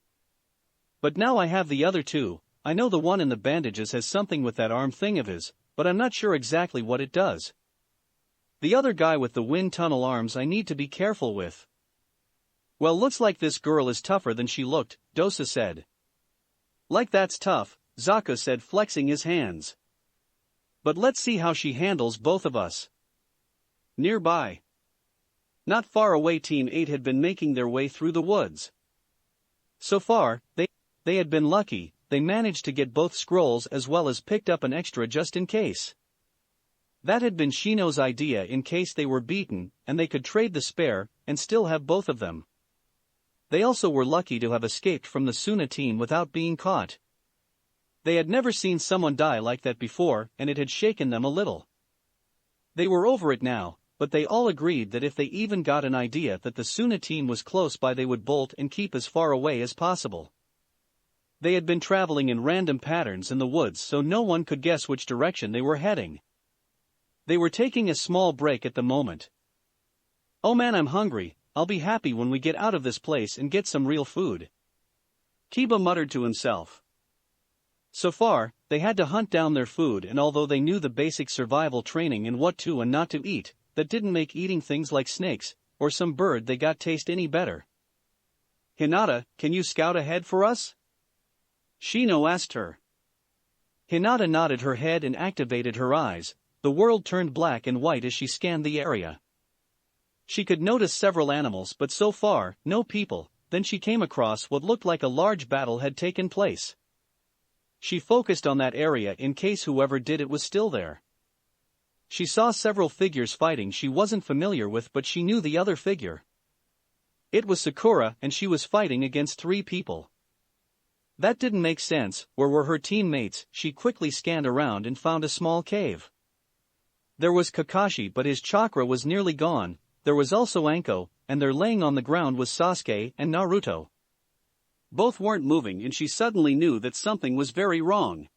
Speaker 1: But now I have the other two. I know the one in the bandages has something with that arm thing of his, but I'm not sure exactly what it does. The other guy with the wind tunnel arms I need to be careful with. Well, looks like this girl is tougher than she looked, Dosa said. Like that's tough, Zaka said, flexing his hands. But let's see how she handles both of us. Nearby, not far away, Team 8 had been making their way through the woods. So far, they had been lucky, they managed to get both scrolls as well as picked up an extra just in case. That had been Shino's idea in case they were beaten, and they could trade the spare, and still have both of them. They also were lucky to have escaped from the Suna team without being caught. They had never seen someone die like that before, and it had shaken them a little. They were over it now, but they all agreed that if they even got an idea that the Suna team was close by, they would bolt and keep as far away as possible. They had been traveling in random patterns in the woods, so no one could guess which direction they were heading. They were taking a small break at the moment. "Oh man, I'm hungry. I'll be happy when we get out of this place and get some real food," Kiba muttered to himself. So far, they had to hunt down their food, and although they knew the basic survival training in what to and not to eat, that didn't make eating things like snakes, or some bird they got taste any better. "Hinata, can you scout ahead for us?" Shino asked her. Hinata nodded her head and activated her eyes. The world turned black and white as she scanned the area. She could notice several animals, but so far, no people. Then she came across what looked like a large battle had taken place. She focused on that area in case whoever did it was still there. She saw several figures fighting she wasn't familiar with, but she knew the other figure. It was Sakura, and she was fighting against 3 people. That didn't make sense. Where were her teammates? She quickly scanned around and found a small cave. There was Kakashi, but his chakra was nearly gone. There was also Anko, and there laying on the ground was Sasuke and Naruto. Both weren't moving, and she suddenly knew that something was very wrong.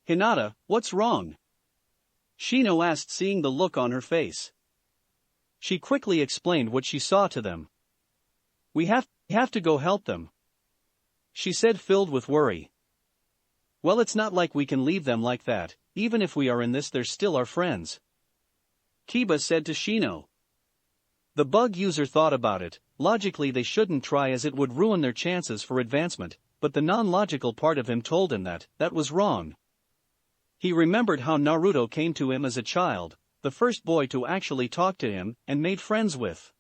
Speaker 1: "Hinata, what's wrong?" Shino asked, seeing the look on her face. She quickly explained what she saw to them. We have to go help them," she said, filled with worry. "Well, it's not like we can leave them like that. Even if we are in this, they're still our friends," Kiba said to Shino. The bug user thought about it. Logically they shouldn't try, as it would ruin their chances for advancement, but the non-logical part of him told him that was wrong. He remembered how Naruto came to him as a child, the first boy to actually talk to him, and made friends with.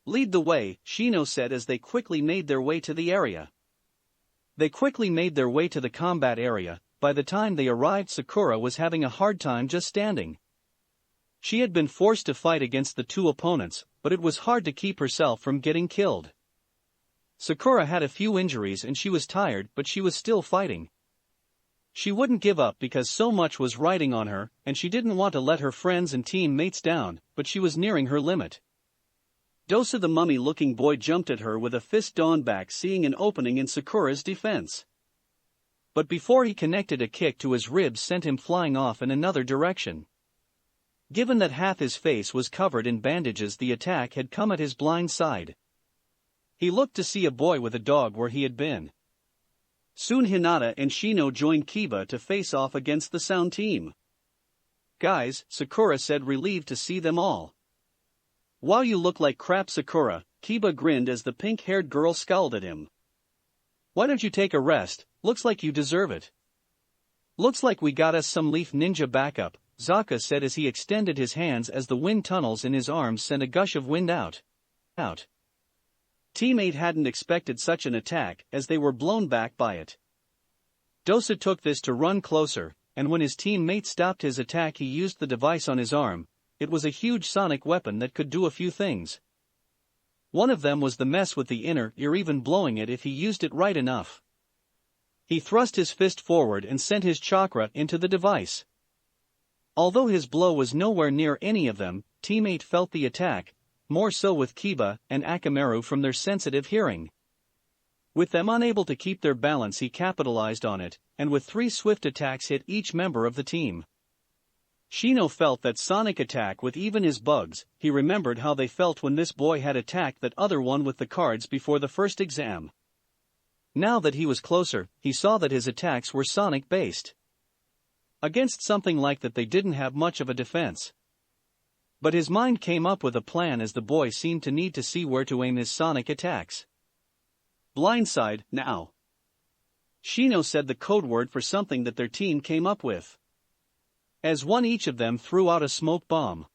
Speaker 1: "Lead the way," Shino said as they quickly made their way to the area. They quickly made their way to the combat area. By the time they arrived, Sakura was having a hard time just standing. She had been forced to fight against the 2 opponents, but it was hard to keep herself from getting killed. Sakura had a few injuries and she was tired, but she was still fighting. She wouldn't give up because so much was riding on her, and she didn't want to let her friends and teammates down, but she was nearing her limit. Dosa, the mummy-looking boy, jumped at her with a fist drawn back, seeing an opening in Sakura's defense. But before he connected, a kick to his ribs sent him flying off in another direction. Given that half his face was covered in bandages, the attack had come at his blind side. He looked to see a boy with a dog where he had been. Soon Hinata and Shino joined Kiba to face off against the Sound team. "Guys," Sakura said, relieved to see them all. "Wow, you look like crap, Sakura," Kiba grinned as the pink-haired girl scowled at him. "Why don't you take a rest? Looks like you deserve it." "Looks like we got us some leaf ninja backup," Zaka said as he extended his hands as the wind tunnels in his arms sent a gush of wind out. Teammate hadn't expected such an attack, as they were blown back by it. Dosa took this to run closer, and when his teammate stopped his attack, he used the device on his arm. It was a huge sonic weapon that could do a few things. One of them was the mess with the inner ear, even blowing it if he used it right enough. He thrust his fist forward and sent his chakra into the device. Although his blow was nowhere near any of them, teammate felt the attack, more so with Kiba and Akamaru from their sensitive hearing. With them unable to keep their balance, he capitalized on it, and with 3 swift attacks hit each member of the team. Shino felt that sonic attack with even his bugs. He remembered how they felt when this boy had attacked that other one with the cards before the first exam. Now that he was closer, he saw that his attacks were sonic-based. Against something like that, they didn't have much of a defense. But his mind came up with a plan, as the boy seemed to need to see where to aim his sonic attacks. "Blindside, now," Shino said, the code word for something that their team came up with. As one, each of them threw out a smoke bomb.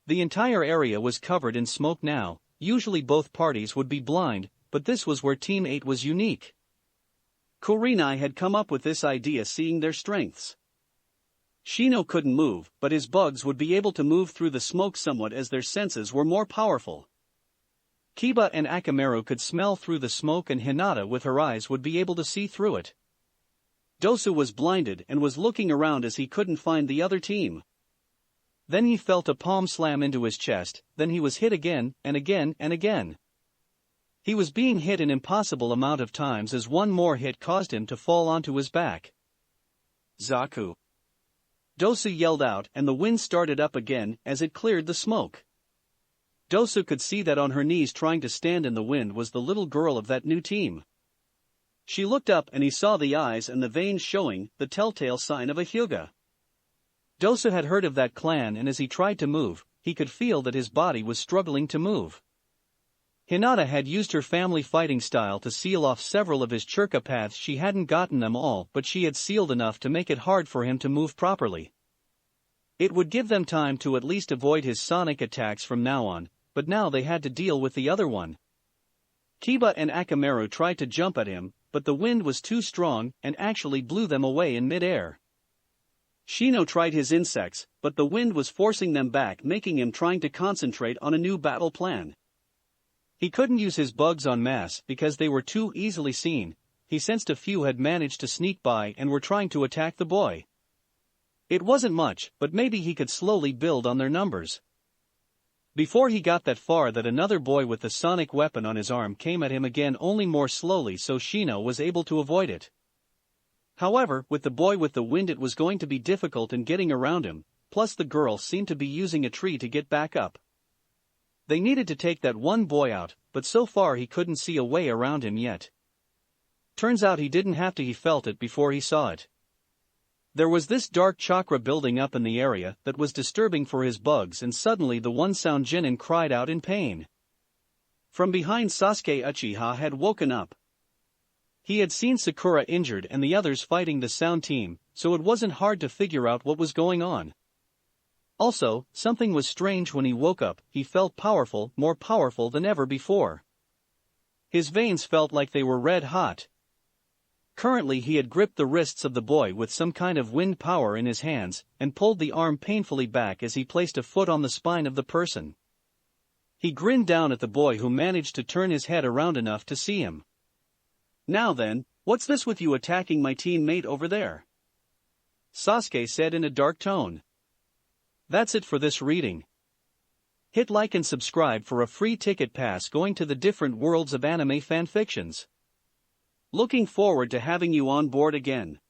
Speaker 1: The entire area was covered in smoke now. Usually both parties would be blind, but this was where Team 8 was unique. Kurenai had come up with this idea seeing their strengths. Shino couldn't move, but his bugs would be able to move through the smoke somewhat as their senses were more powerful. Kiba and Akamaru could smell through the smoke and Hinata with her eyes would be able to see through it. Dosu was blinded and was looking around as he couldn't find the other team. Then he felt a palm slam into his chest, then he was hit again, and again, and again. He was being hit an impossible amount of times as one more hit caused him to fall onto his back. Zaku! Dosu yelled out and the wind started up again as it cleared the smoke. Dosu could see that on her knees trying to stand in the wind was the little girl of that new team. She looked up and he saw the eyes and the veins showing, the telltale sign of a Hyuga. Dosu had heard of that clan and as he tried to move, he could feel that his body was struggling to move. Hinata had used her family fighting style to seal off several of his churka paths. She hadn't gotten them all, but she had sealed enough to make it hard for him to move properly. It would give them time to at least avoid his sonic attacks from now on, but now they had to deal with the other one. Kiba and Akamaru tried to jump at him, but the wind was too strong and actually blew them away in mid-air. Shino tried his insects, but the wind was forcing them back, making him trying to concentrate on a new battle plan. He couldn't use his bugs en masse because they were too easily seen. He sensed a few had managed to sneak by and were trying to attack the boy. It wasn't much, but maybe he could slowly build on their numbers. Before he got that far that another boy with the sonic weapon on his arm came at him again, only more slowly, so Shino was able to avoid it. However, with the boy with the wind it was going to be difficult in getting around him, plus the girl seemed to be using a tree to get back up. They needed to take that one boy out, but so far he couldn't see a way around him yet. Turns out he didn't have to, he felt it before he saw it. There was this dark chakra building up in the area that was disturbing for his bugs, and suddenly the one sound Jinin cried out in pain. From behind, Sasuke Uchiha had woken up. He had seen Sakura injured and the others fighting the sound team, so it wasn't hard to figure out what was going on. Also, something was strange when he woke up. He felt powerful, more powerful than ever before. His veins felt like they were red hot. Currently he had gripped the wrists of the boy with some kind of wind power in his hands, and pulled the arm painfully back as he placed a foot on the spine of the person. He grinned down at the boy who managed to turn his head around enough to see him. "Now then, what's this with you attacking my teammate over there?" Sasuke said in a dark tone. That's it for this reading. Hit like and subscribe for a free ticket pass going to the different worlds of anime fanfictions. Looking forward to having you on board again.